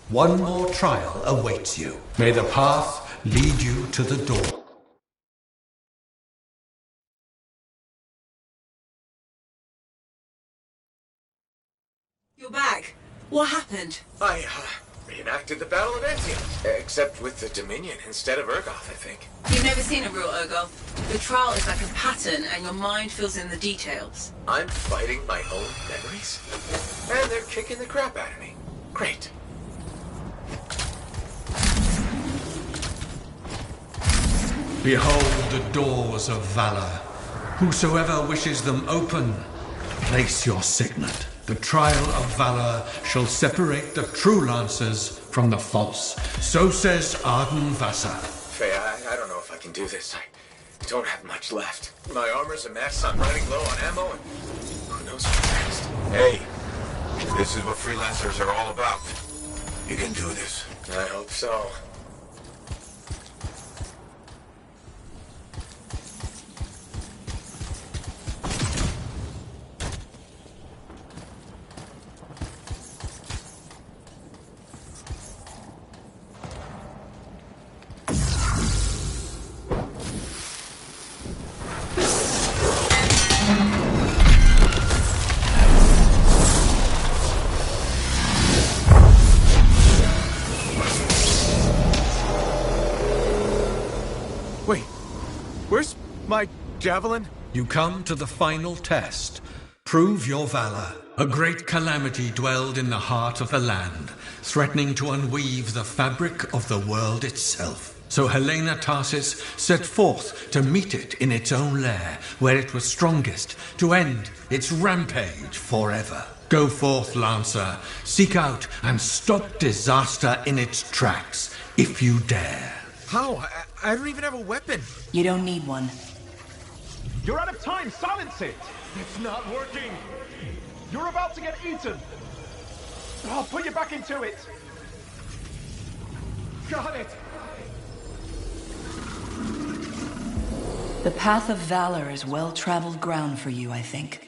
One more trial awaits you. May the path lead you to the door. You're back. What happened? I reenacted the Battle of Anthem, except with the Dominion instead of Urgoth, I think. You've never seen a real Urgoth. The trial is like a pattern and your mind fills in the details. I'm fighting my own memories, and they're kicking the crap out of me. Great. Behold the doors of valor. Whosoever wishes them open, place your signet. The trial of valor shall separate the true lancers from the false. So says Arden Vasa. Faye, I don't know if I can do this. I don't have much left. My armor's a mess, I'm running low on ammo, and who knows what's next. Hey, this is what freelancers are all about. You can do this. I hope so. Wait, where's my javelin? You come to the final test. Prove your valor. A great calamity dwelled in the heart of the land, threatening to unweave the fabric of the world itself. So Helena Tarsis set forth to meet it in its own lair, where it was strongest, to end its rampage forever. Go forth, Lancer. Seek out and stop disaster in its tracks, if you dare. How? I don't even have a weapon. You don't need one. You're out of time! Silence it! It's not working! You're about to get eaten! I'll put you back into it! Got it! The path of valor is well-traveled ground for you, I think.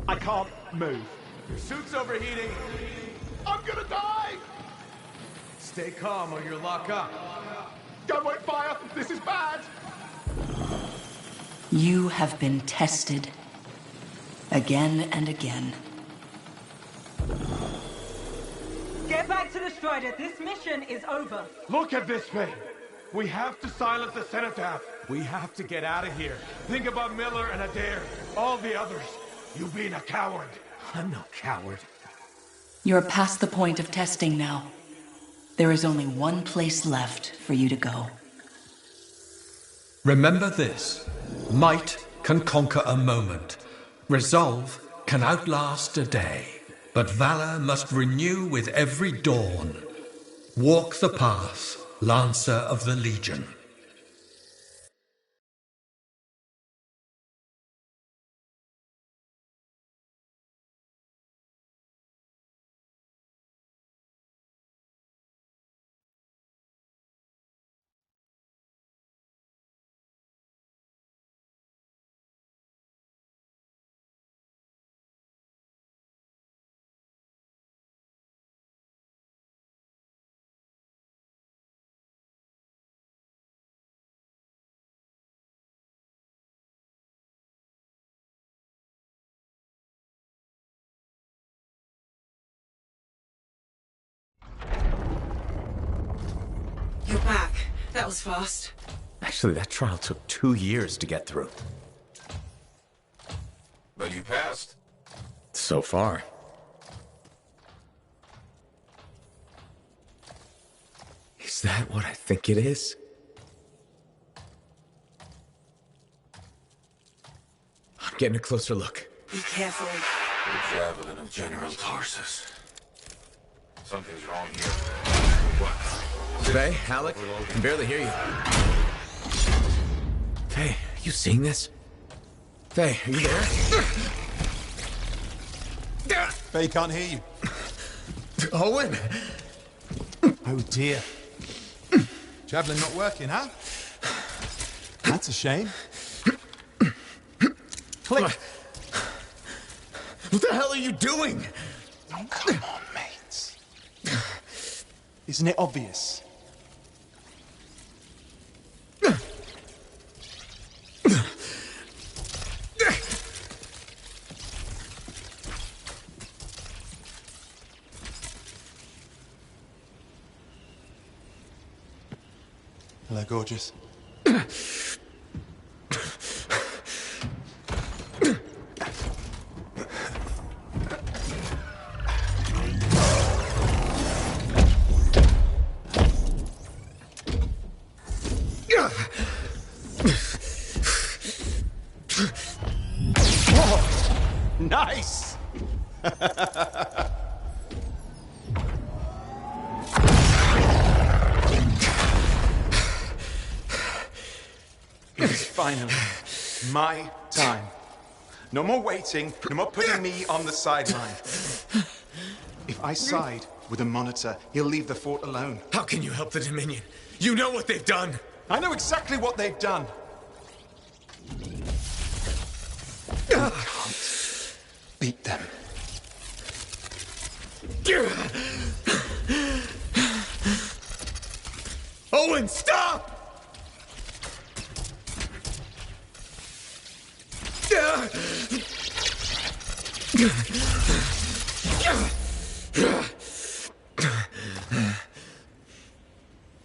I can't move. Your suit's overheating. I'm gonna die! Stay calm or you'll lock up. Don't wait fire! This is bad! You have been tested. Again and again. Get back to the Strider. This mission is over. Look at this thing! We have to silence the cenotaph. We have to get out of here. Think about Miller and Adair. All the others. You being a coward. I'm no coward. You're past the point of testing now. There is only one place left for you to go. Remember this. Might can conquer a moment. Resolve can outlast a day. But valor must renew with every dawn. Walk the path, Lancer of the Legion. You're back. That was fast. Actually, that trial took 2 years to get through. But you passed. So far. Is that what I think it is? I'm getting a closer look. Be careful. The javelin of General Tarsus. Something's wrong here. What? Faye, Alec, I can barely hear you. Faye, you seeing this? Faye, are you there? They can't hear you. Owen! Oh dear. Javelin not working, huh? That's a shame. Click! What the hell are you doing? Oh, come on, mates. Isn't it obvious? Hello, gorgeous. Nice! It's finally my time. No more waiting, no more putting me on the sideline. If I side with the Monitor, he'll leave the fort alone. How can you help the Dominion? You know what they've done. I know exactly what they've done. You can't beat them. Owen, stop!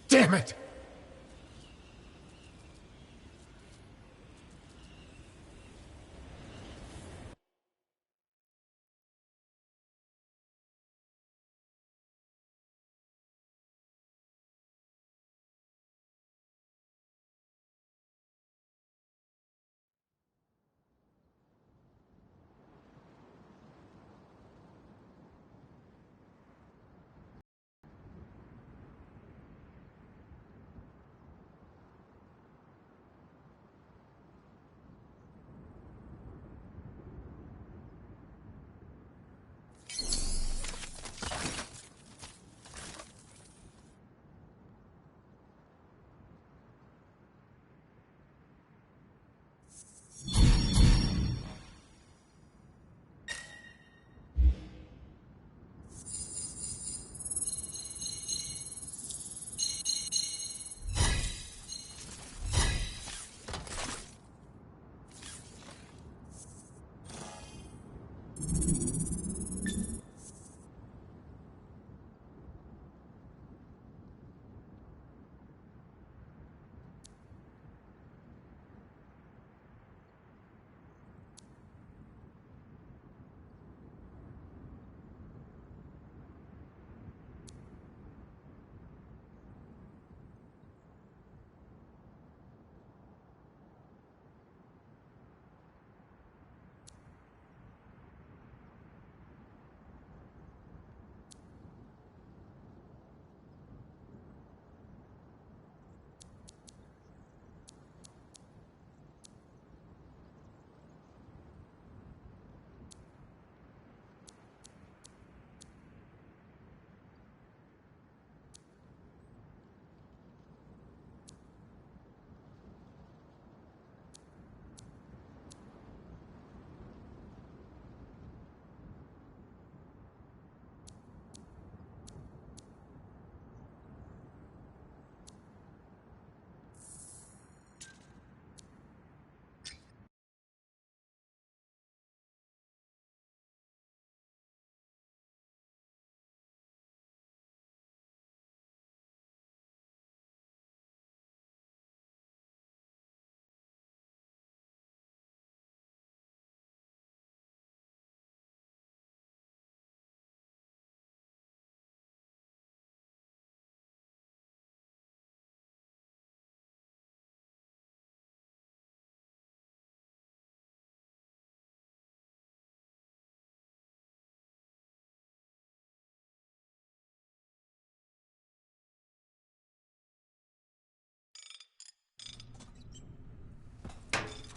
Damn it!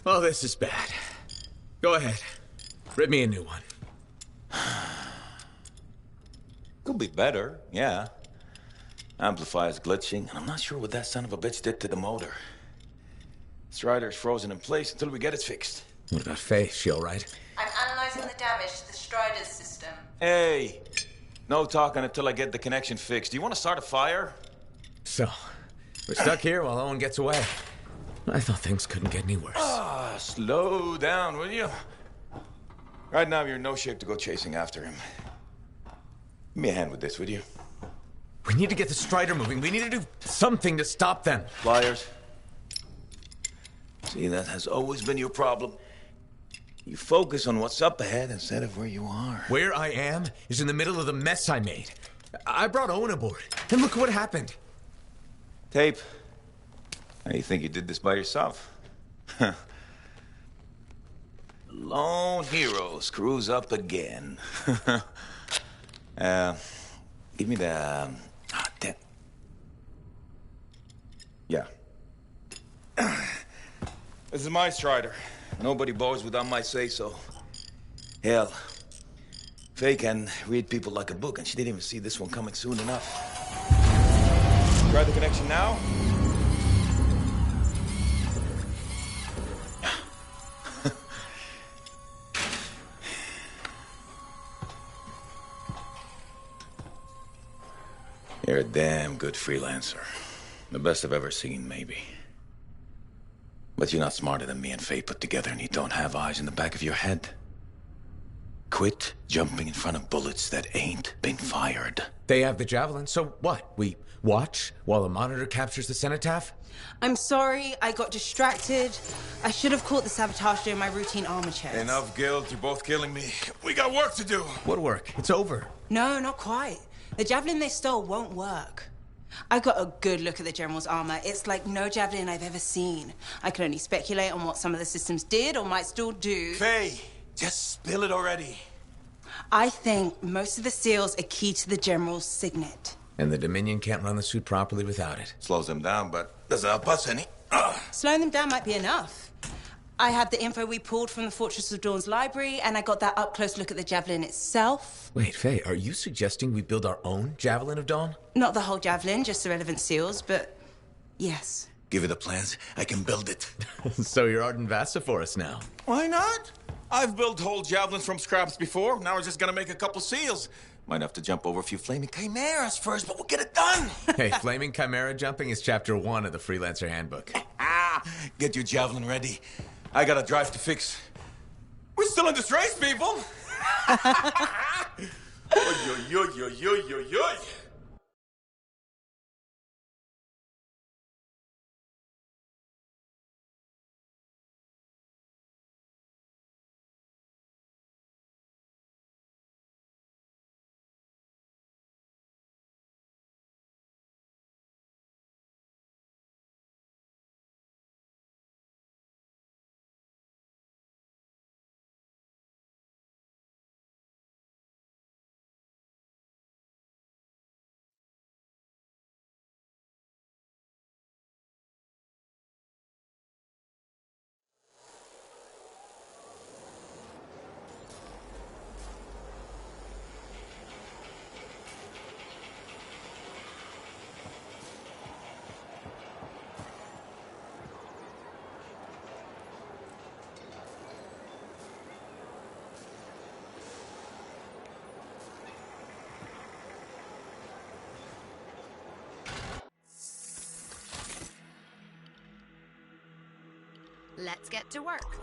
Oh, this is bad. Go ahead. Rip me a new one. Could be better, yeah. Amplifier's glitching, and I'm not sure what that son of a bitch did to the motor. Strider's frozen in place until we get it fixed. What about Faith? She all right? I'm analyzing the damage to the Strider's system. Hey, no talking until I get the connection fixed. Do you want to start a fire? So, we're stuck here while Owen gets away. I thought things couldn't get any worse. Slow down, will you? Right now, you're in no shape to go chasing after him. Give me a hand with this, would you? We need to get the Strider moving. We need to do something to stop them. Flyers. See, that has always been your problem. You focus on what's up ahead instead of where you are. Where I am is in the middle of the mess I made. I brought Owen aboard, and look what happened. Tape. How do you think you did this by yourself? Lone hero screws up again. Give me the... damn. Yeah. This is my Strider. Nobody boards without my say-so. Hell, Faye can read people like a book, and she didn't even see this one coming soon enough. Try the connection now. You're a damn good freelancer. The best I've ever seen, maybe. But you're not smarter than me and Faye put together, and you don't have eyes in the back of your head. Quit jumping in front of bullets that ain't been fired. They have the javelin, so what? We watch while the monitor captures the cenotaph? I'm sorry, I got distracted. I should have caught the sabotage during my routine armor checks. Enough guilt, you're both killing me. We got work to do. What work? It's over. No, not quite. The javelin they stole won't work. I got a good look at the General's armor. It's like no javelin I've ever seen. I can only speculate on what some of the systems did or might still do. Faye, just spill it already. I think most of the seals are key to the General's signet. And the Dominion can't run the suit properly without it. Slows them down, but doesn't help us any. Slowing them down might be enough. I have the info we pulled from the Fortress of Dawn's library, and I got that up-close look at the javelin itself. Wait, Faye, are you suggesting we build our own Javelin of Dawn? Not the whole javelin, just the relevant seals, but yes. Give me the plans, I can build it. So you're Arden Vassa for us now. Why not? I've built whole javelins from scraps before. Now we're just gonna make a couple seals. Might have to jump over a few flaming chimeras first, but we'll get it done. Hey, flaming chimera jumping is chapter 1 of the Freelancer Handbook. Get your javelin ready. I got a drive to fix. We're still in this race, people. Oy, oy, oy, oy, oy, oy, oy. Let's get to work.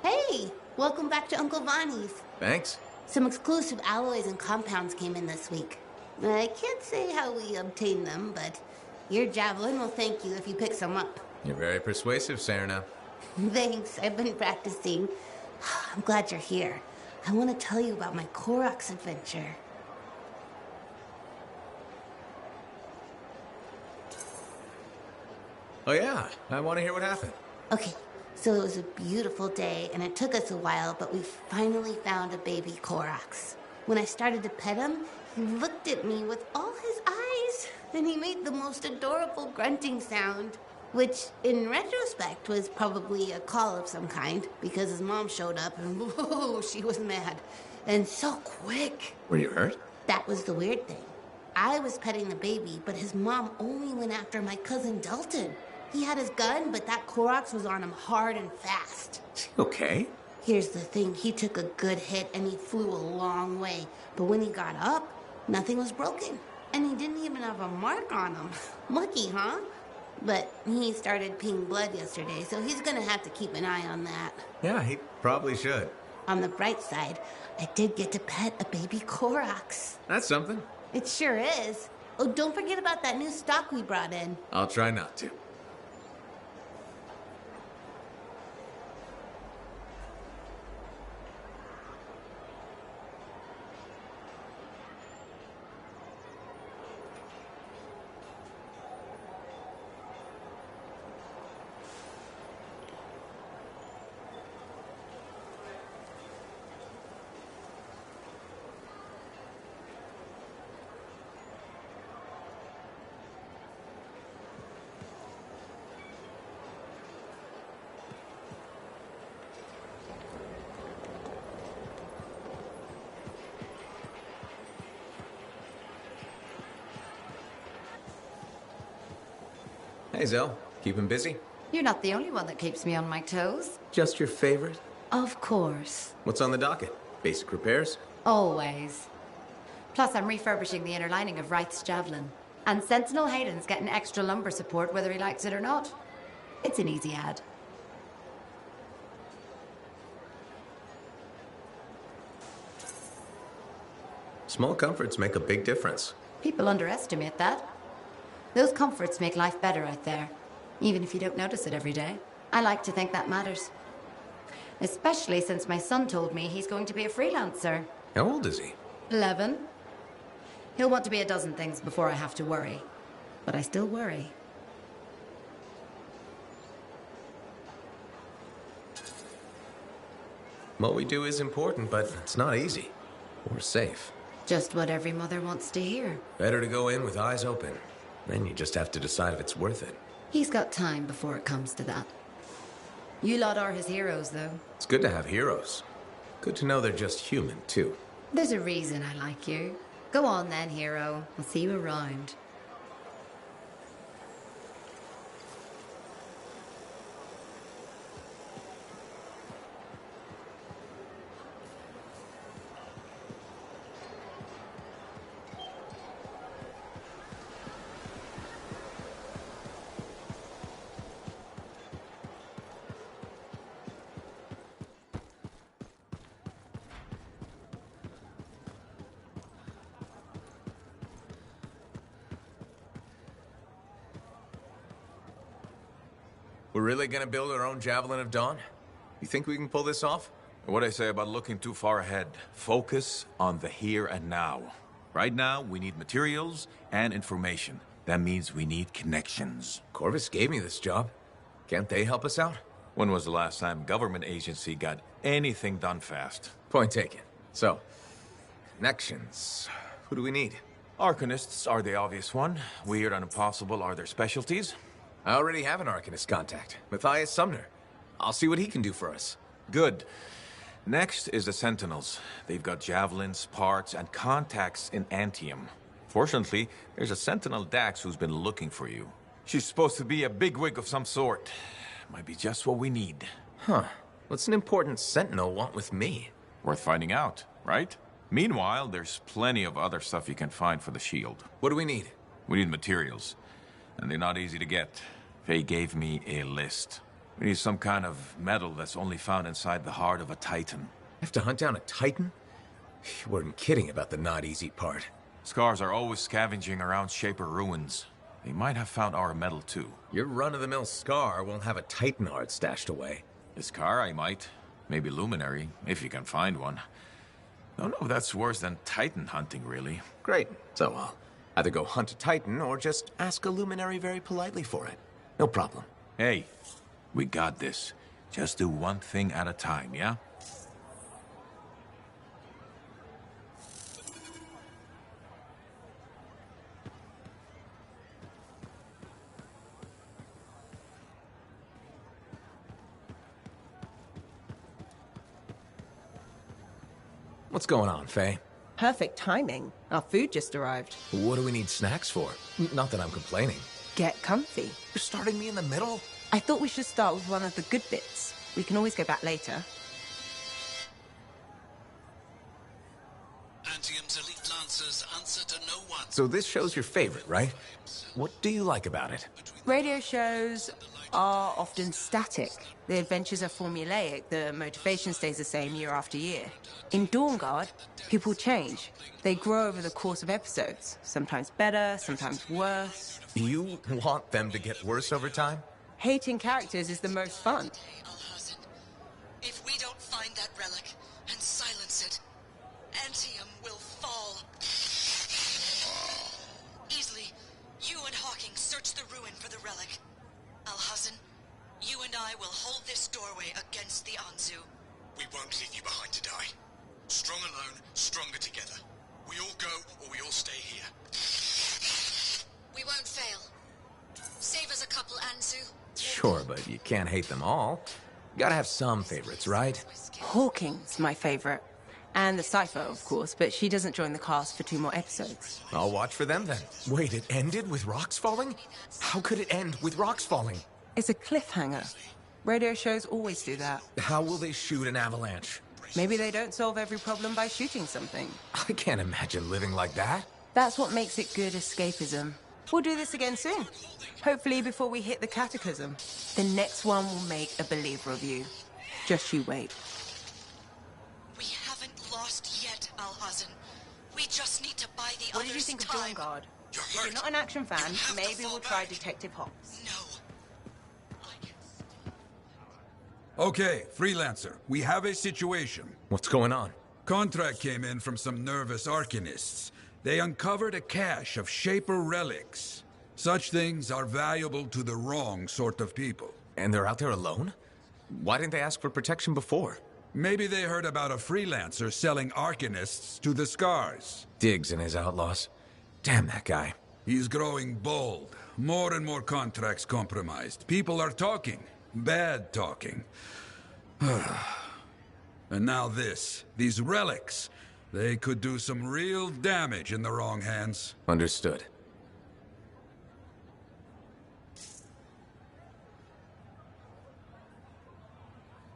Hey, welcome back to Uncle Vonnie's. Thanks. Some exclusive alloys and compounds came in this week. I can't say how we obtained them, but your javelin will thank you if you pick some up. You're very persuasive, Serena. Thanks, I've been practicing. I'm glad you're here. I want to tell you about my Koroks adventure. Oh yeah, I want to hear what happened. Okay, so it was a beautiful day, and it took us a while, but we finally found a baby Koroks. When I started to pet him, he looked at me with all his eyes, and he made the most adorable grunting sound, which, in retrospect, was probably a call of some kind, because his mom showed up, and whoa, she was mad. And so quick. Were you hurt? That was the weird thing. I was petting the baby, but his mom only went after my cousin Dalton. He had his gun, but that Koroks was on him hard and fast. Okay. Here's the thing, he took a good hit and he flew a long way. But when he got up, nothing was broken. And he didn't even have a mark on him. Lucky, huh? But he started peeing blood yesterday, so he's gonna have to keep an eye on that. Yeah, he probably should. On the bright side, I did get to pet a baby Koroks. That's something. It sure is. Oh, don't forget about that new stock we brought in. I'll try not to. Hey, Zell. Keeping busy? You're not the only one that keeps me on my toes. Just your favorite? Of course. What's on the docket? Basic repairs? Always. Plus, I'm refurbishing the inner lining of Wraith's javelin. And Sentinel Hayden's getting extra lumbar support whether he likes it or not. It's an easy ad. Small comforts make a big difference. People underestimate that. Those comforts make life better out there, even if you don't notice it every day. I like to think that matters. Especially since my son told me he's going to be a freelancer. How old is he? 11. He'll want to be a dozen things before I have to worry. But I still worry. What we do is important, but it's not easy. Or safe. Just what every mother wants to hear. Better to go in with eyes open. Then you just have to decide if it's worth it. He's got time before it comes to that. You lot are his heroes, though. It's good to have heroes. Good to know they're just human, too. There's a reason I like you. Go on then, hero. I'll see you around. We're really gonna build our own Javelin of Dawn? You think we can pull this off? What I say about looking too far ahead. Focus on the here and now. Right now, we need materials and information. That means we need connections. Corvus gave me this job. Can't they help us out? When was the last time government agency got anything done fast? Point taken. So, connections. Who do we need? Arcanists are the obvious one. Weird and impossible are their specialties. I already have an Arcanist contact, Matthias Sumner. I'll see what he can do for us. Good. Next is the Sentinels. They've got javelins, parts, and contacts in Anthem. Fortunately, there's a Sentinel Dax who's been looking for you. She's supposed to be a bigwig of some sort. Might be just what we need. Huh. What's an important Sentinel want with me? Worth finding out, right? Meanwhile, there's plenty of other stuff you can find for the shield. What do we need? We need materials. And they're not easy to get. Faye gave me a list. We need some kind of metal that's only found inside the heart of a Titan. Have to hunt down a Titan? You weren't kidding about the not easy part. Scars are always scavenging around Shaper ruins. They might have found our metal too. Your run-of-the-mill Scar won't have a Titan heart stashed away. The Scar I might. Maybe Luminary, if you can find one. Don't know if that's worse than Titan hunting, really. Great. So I'll either go hunt a Titan or just ask a Luminary very politely for it. No problem. Hey, we got this. Just do one thing at a time, yeah? What's going on, Faye? Perfect timing. Our food just arrived. What do we need snacks for? Not that I'm complaining. Get comfy. You're starting me in the middle? I thought we should start with one of the good bits. We can always go back later. Antium's elite lancers answer to no one. So this show's your favorite, right? What do you like about it? Radio shows are often static. The adventures are formulaic. The motivation stays the same year after year. In Dawn Guard, people change. They grow over the course of episodes. Sometimes better, sometimes worse. You want them to get worse over time? Hating characters is the most fun. If we don't find that relic and silence it, Antium will fall. Easily, you and Hawking search the ruin for the relic. Alhazen, you and I will hold this doorway against the Anzu. We won't leave you behind to die. Strong alone, stronger together. We all go, or we all stay here. We won't fail. Save us a couple, Anzu. Sure, but you can't hate them all. Gotta have some favorites, right? Hawking's my favorite. And the Cypher, of course, but she doesn't join the cast for 2 more episodes. I'll watch for them then. Wait, it ended with rocks falling? How could it end with rocks falling? It's a cliffhanger. Radio shows always do that. How will they shoot an avalanche? Maybe they don't solve every problem by shooting something. I can't imagine living like that. That's what makes it good escapism. We'll do this again soon. Hopefully before we hit the cataclysm. The next one will make a believer of you. Just you wait. We haven't lost yet, Alhazan. We just need to buy the What did you others think of time. Dawn Guard? If you're not an action fan, maybe we'll try Detective Hops. Okay, freelancer, we have a situation. What's going on? Contract came in from some nervous arcanists. They uncovered a cache of Shaper relics. Such things are valuable to the wrong sort of people. And they're out there alone? Why didn't they ask for protection before? Maybe they heard about a freelancer selling arcanists to the Scars. Diggs and his outlaws. Damn that guy. He's growing bold. More and more contracts compromised. People are talking. Bad talking. And now this. These relics. They could do some real damage in the wrong hands. Understood.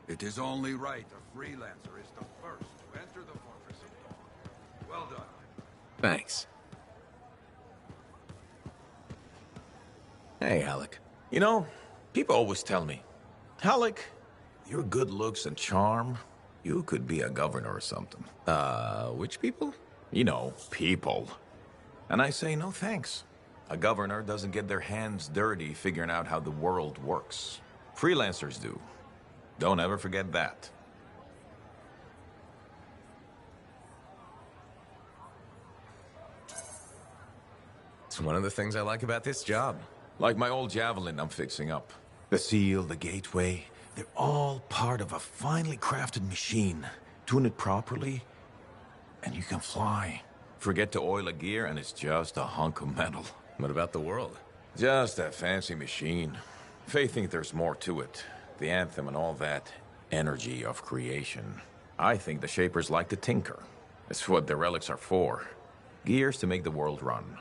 It is only right a freelancer is the first to enter the Fortress of Dawn. Well done. Thanks. Hey, Alec. You know, people always tell me, Alec, your good looks and charm, you could be a governor or something. Which people? You know, people. And I say, no thanks. A governor doesn't get their hands dirty figuring out how the world works. Freelancers do. Don't ever forget that. It's one of the things I like about this job. Like my old javelin I'm fixing up. The seal, the gateway, they're all part of a finely crafted machine. Tune it properly, and you can fly. Forget to oil a gear, and it's just a hunk of metal. What about the world? Just a fancy machine. They think there's more to it. The Anthem and all that energy of creation. I think the Shapers like to tinker. That's what the relics are for. Gears to make the world run.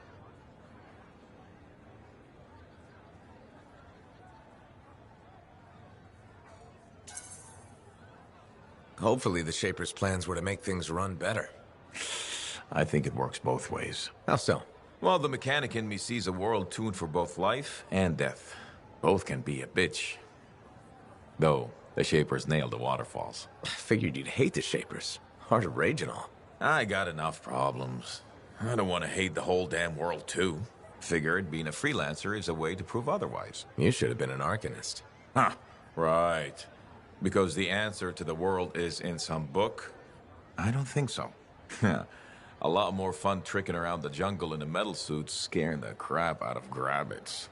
Hopefully the Shaper's plans were to make things run better. I think it works both ways. How so? Well, the mechanic in me sees a world tuned for both life and death. Both can be a bitch. Though, the Shapers nailed the waterfalls. I figured you'd hate the Shapers. Hard to rage and all. I got enough problems. I don't want to hate the whole damn world, too. Figured being a freelancer is a way to prove otherwise. You should have been an arcanist. Huh, right. Because the answer to the world is in some book? I don't think so. A lot more fun tricking around the jungle in a metal suit, scaring the crap out of grabbits.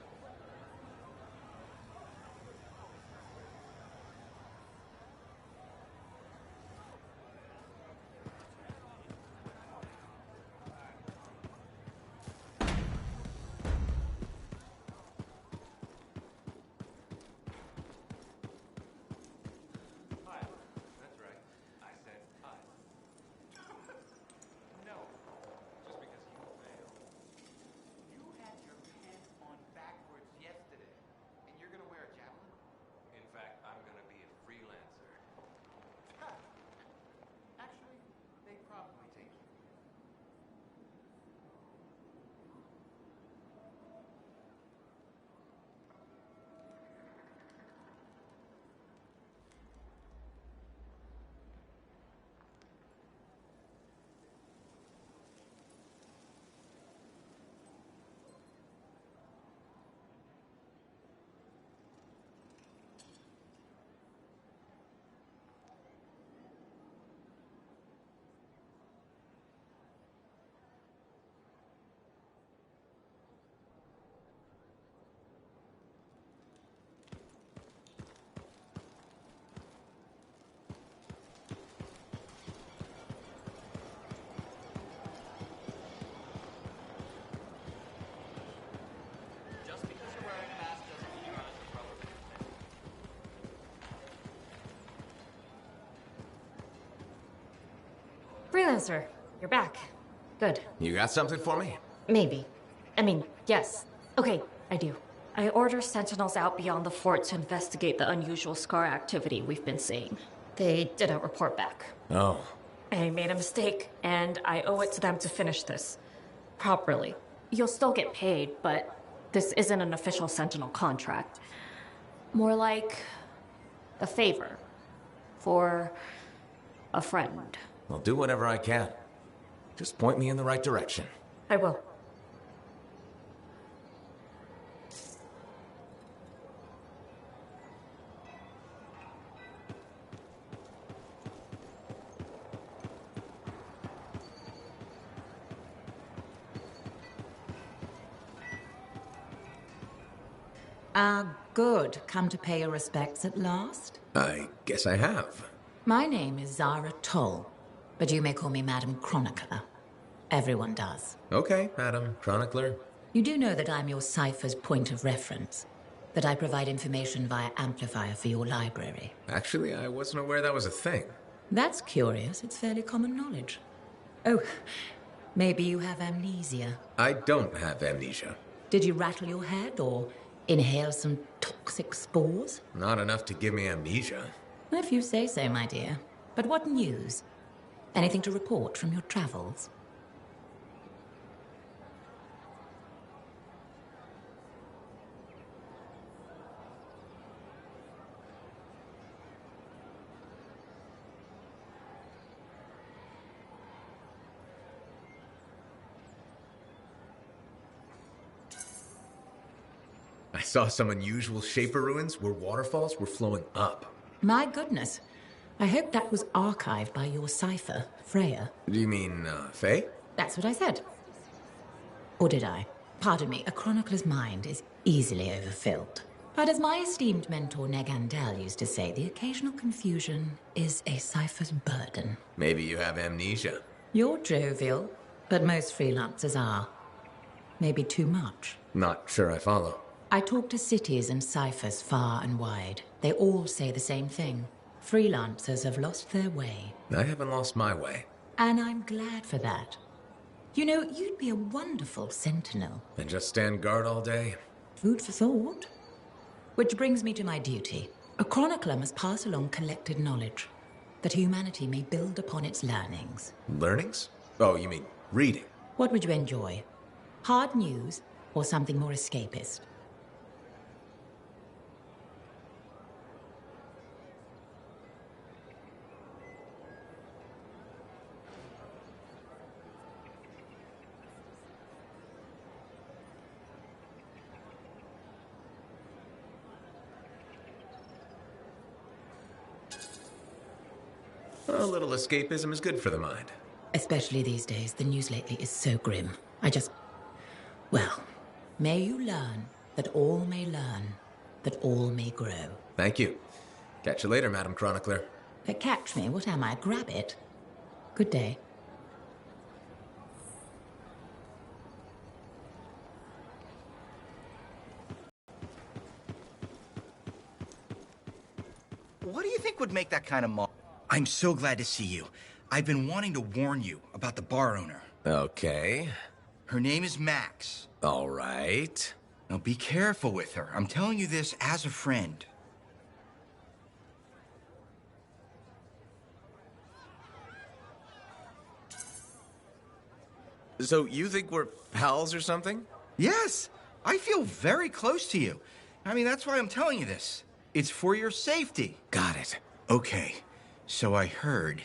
Professor, you're back. Good. You got something for me? Maybe. I mean, yes. Okay, I do. I order sentinels out beyond the fort to investigate the unusual scar activity we've been seeing. They didn't report back. Oh. I made a mistake, and I owe it to them to finish this properly. You'll still get paid, but this isn't an official sentinel contract. More like a favor for a friend. I'll do whatever I can. Just point me in the right direction. I will. Good. Come to pay your respects at last? I guess I have. My name is Zara Toll, but you may call me Madam Chronicler. Everyone does. Okay, Madam Chronicler. You do know that I'm your cipher's point of reference, that I provide information via amplifier for your library. Actually, I wasn't aware that was a thing. That's curious. It's fairly common knowledge. Oh, maybe you have amnesia. I don't have amnesia. Did you rattle your head or inhale some toxic spores? Not enough to give me amnesia. If you say so, my dear. But what news? Anything to report from your travels? I saw some unusual shaper ruins where waterfalls were flowing up. My goodness. I hope that was archived by your cipher, Freya. Do you mean, Faye? That's what I said. Or did I? Pardon me, a chronicler's mind is easily overfilled. But as my esteemed mentor Negandel used to say, the occasional confusion is a cipher's burden. Maybe you have amnesia. You're jovial, but most freelancers are. Maybe too much. Not sure I follow. I talk to cities and ciphers far and wide. They all say the same thing. Freelancers have lost their way. I haven't lost my way. And I'm glad for that. You know, you'd be a wonderful sentinel. And just stand guard all day? Food for thought. Which brings me to my duty. A chronicler must pass along collected knowledge, that humanity may build upon its learnings. Learnings? Oh, you mean reading? What would you enjoy? Hard news or something more escapist? A little escapism is good for the mind. Especially these days. The news lately is so grim. Well, may you learn that all may learn, that all may grow. Thank you. Catch you later, Madam Chronicler. Catch me? What am I? Grab it. Good day. What do you think would make that kind of I'm so glad to see you. I've been wanting to warn you about the bar owner. Okay. Her name is Max. All right. Now be careful with her. I'm telling you this as a friend. So you think we're pals or something? Yes. I feel very close to you. I mean, that's why I'm telling you this. It's for your safety. Got it. Okay. So I heard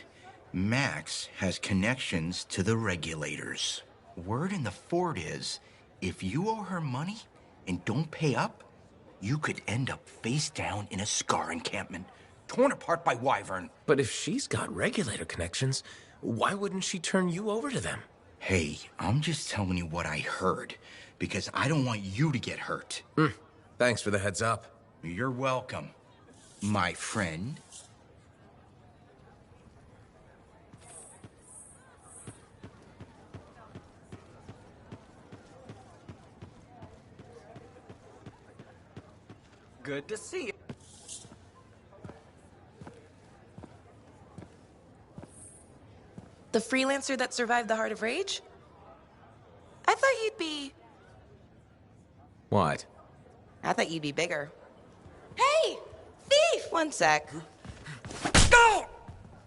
Max has connections to the regulators. Word in the fort is, if you owe her money and don't pay up, you could end up face down in a scar encampment, torn apart by Wyvern. But if she's got regulator connections, why wouldn't she turn you over to them? Hey, I'm just telling you what I heard, because I don't want you to get hurt. Thanks for the heads up. You're welcome, my friend. Good to see you. The freelancer that survived the Heart of Rage? I thought you'd be... What? I thought you'd be bigger. Hey! Thief! One sec. Go!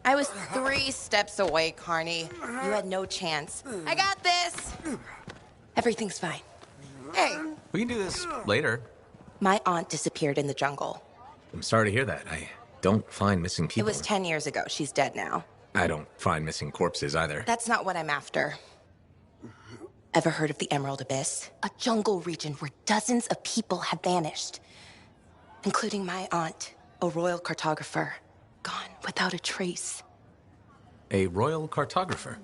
I was 3 steps away, Carney. You had no chance. I got this! Everything's fine. Hey! We can do this later. My aunt disappeared in the jungle. I'm sorry to hear that. I don't find missing people. It was 10 years ago. She's dead now. I don't find missing corpses either. That's not what I'm after. Ever heard of the Emerald Abyss? A jungle region where dozens of people have vanished. Including my aunt, a royal cartographer. Gone without a trace. A royal cartographer?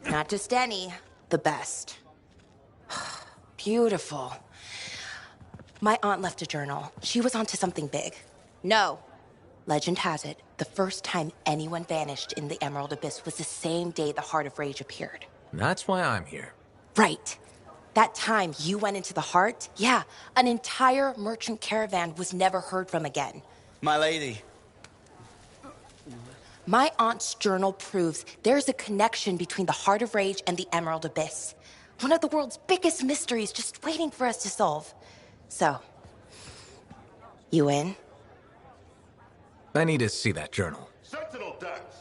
Not just any, the best. Beautiful. My aunt left a journal. She was onto something big. No. Legend has it, the first time anyone vanished in the Emerald Abyss was the same day the Heart of Rage appeared. That's why I'm here. Right. That time you went into the Heart, yeah, an entire merchant caravan was never heard from again. My lady. My aunt's journal proves there's a connection between the Heart of Rage and the Emerald Abyss. One of the world's biggest mysteries just waiting for us to solve. So, you in? I need to see that journal. Sentinel ducks.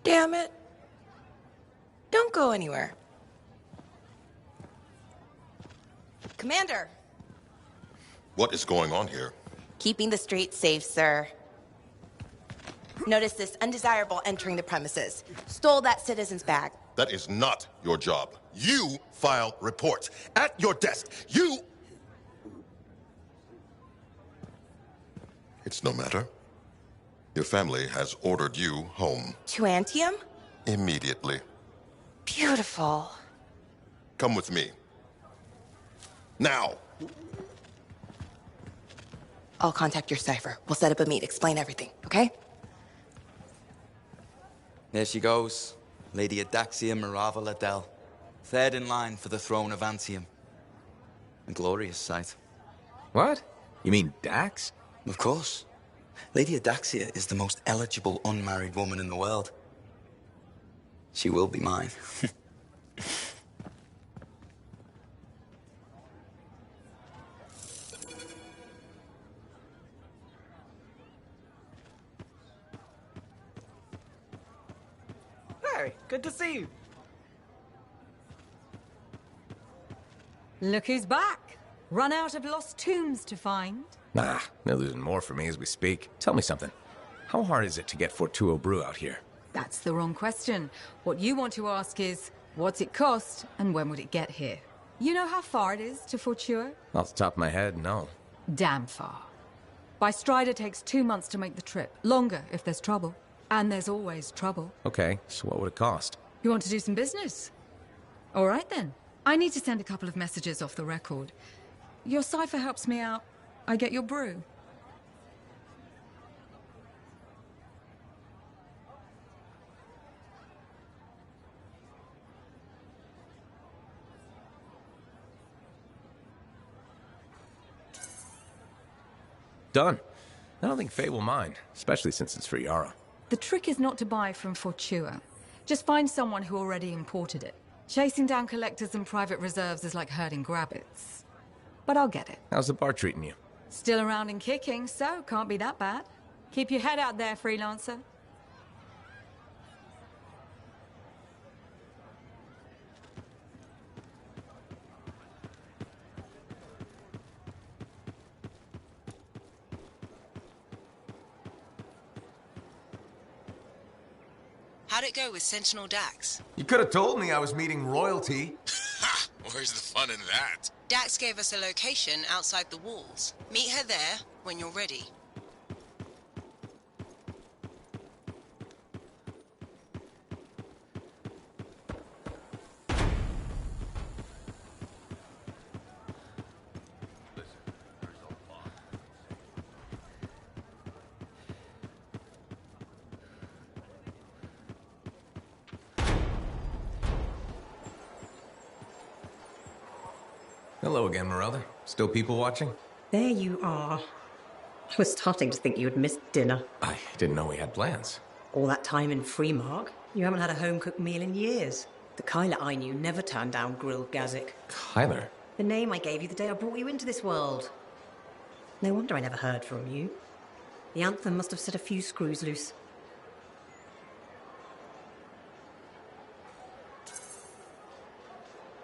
Damn it. Don't go anywhere. Commander! What is going on here? Keeping the streets safe, sir. Notice this undesirable entering the premises. Stole that citizen's bag. That is not your job. You file reports. At your desk, you... It's no matter. Your family has ordered you home. To Anthem? Immediately. Beautiful. Come with me. Now! I'll contact your cipher. We'll set up a meet, explain everything, okay? There she goes. Lady Adaxia Mirava Ladell. Third in line for the throne of Anthem. A glorious sight. What? You mean Dax? Of course. Lady Adaxia is the most eligible unmarried woman in the world. She will be mine. Hey, good to see you. Look who's back. Run out of lost tombs to find. Nah, they're losing more for me as we speak. Tell me something. How hard is it to get Fortuo brew out here? That's the wrong question. What you want to ask is, what's it cost and when would it get here? You know how far it is to Fortuo? Off the top of my head, no. Damn far. By Strider takes 2 months to make the trip. Longer if there's trouble. And there's always trouble. Okay, so what would it cost? You want to do some business? All right then. I need to send a couple of messages off the record. Your cipher helps me out. I get your brew. Done. I don't think Faye will mind, especially since it's for Yara. The trick is not to buy from Fortua. Just find someone who already imported it. Chasing down collectors and private reserves is like herding rabbits. But I'll get it. How's the bar treating you? Still around and kicking, so can't be that bad. Keep your head out there, freelancer. How'd it go with Sentinel Dax? You could have told me I was meeting royalty. Ha! Where's the fun in that? Dax gave us a location outside the walls. Meet her there when you're ready. Hello again, Merelda. Still people watching? There you are. I was starting to think you had missed dinner. I didn't know we had plans. All that time in Freemark, you haven't had a home-cooked meal in years. The Kyler I knew never turned down grilled gazik. Kyler? The name I gave you the day I brought you into this world. No wonder I never heard from you. The Anthem must have set a few screws loose.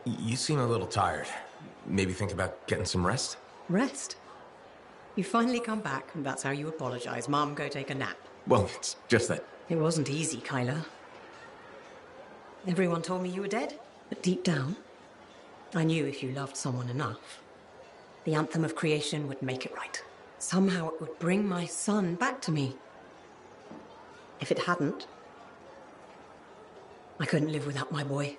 You seem a little tired. Maybe think about getting some rest? Rest? You finally come back, and that's how you apologize. Mom, go take a nap. Well, it's just that... It wasn't easy, Kyler. Everyone told me you were dead, but deep down, I knew if you loved someone enough, the Anthem of creation would make it right. Somehow it would bring my son back to me. If it hadn't, I couldn't live without my boy.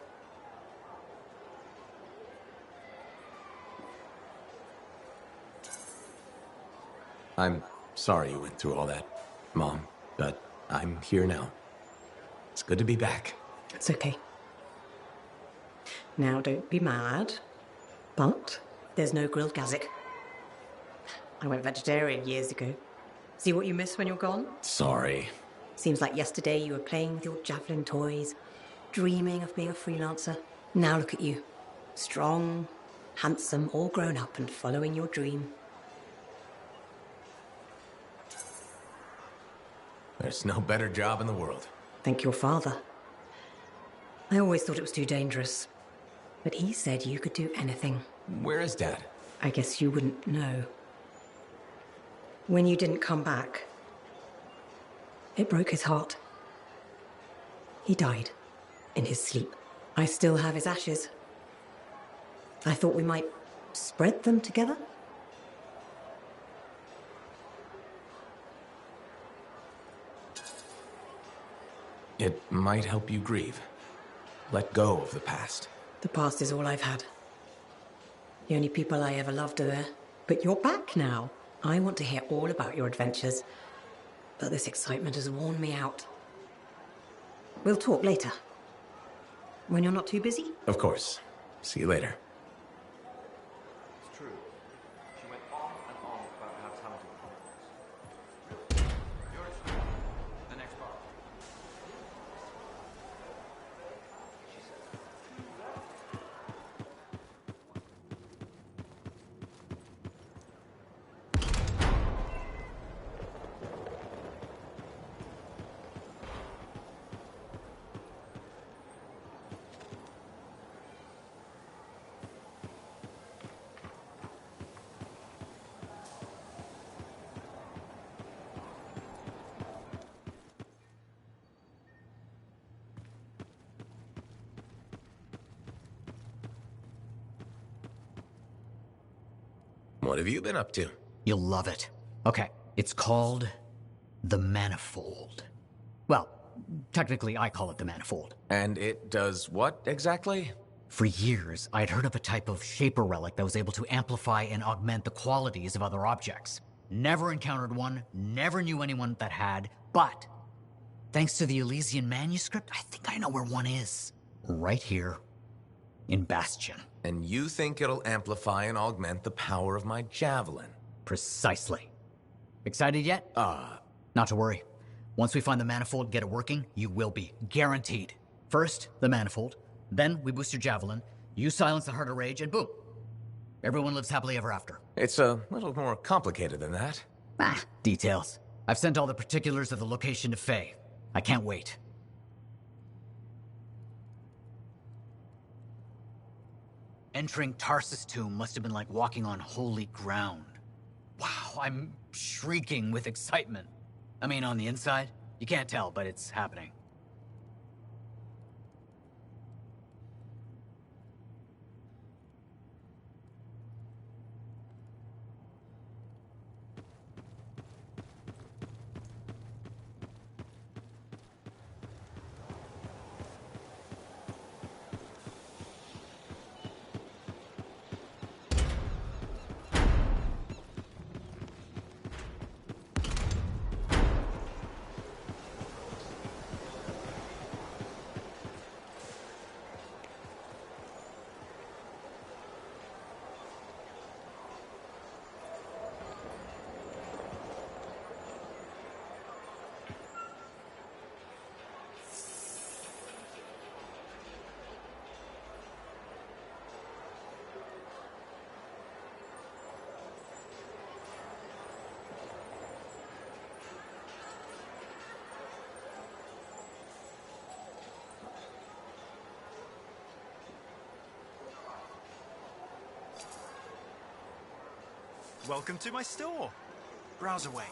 I'm sorry you went through all that, Mom, but I'm here now. It's good to be back. It's okay. Now, don't be mad, but there's no grilled gazik. I went vegetarian years ago. See what you miss when you're gone? Sorry. Seems like yesterday you were playing with your javelin toys, dreaming of being a freelancer. Now look at you. Strong, handsome, all grown up and following your dream. There's no better job in the world. Thank your father. I always thought it was too dangerous. But he said you could do anything. Where is Dad? I guess you wouldn't know. When you didn't come back, it broke his heart. He died in his sleep. I still have his ashes. I thought we might spread them together. It might help you grieve. Let go of the past. The past is all I've had. The only people I ever loved are there. But you're back now. I want to hear all about your adventures. But this excitement has worn me out. We'll talk later. When you're not too busy? Of course. See you later. It's true. She went on and on about how talented the was. You're the next part. What have you been up to? You'll love it. Okay, it's called the Manifold. Well, technically I call it the Manifold. And it does what exactly? For years, I'd heard of a type of shaper relic that was able to amplify and augment the qualities of other objects. Never encountered one, never knew anyone that had, but thanks to the Elysian manuscript, I think I know where one is. Right here in Bastion. And you think it'll amplify and augment the power of my javelin? Precisely. Excited yet? Not to worry. Once we find the Manifold and get it working, you will be. Guaranteed. First, the Manifold. Then we boost your javelin. You silence the Heart of Rage, and boom. Everyone lives happily ever after. It's a little more complicated than that. Details. I've sent all the particulars of the location to Faye. I can't wait. Entering Tarsus' tomb must have been like walking on holy ground. Wow, I'm shrieking with excitement. I mean, on the inside, you can't tell, but it's happening. Welcome to my store. Browse away.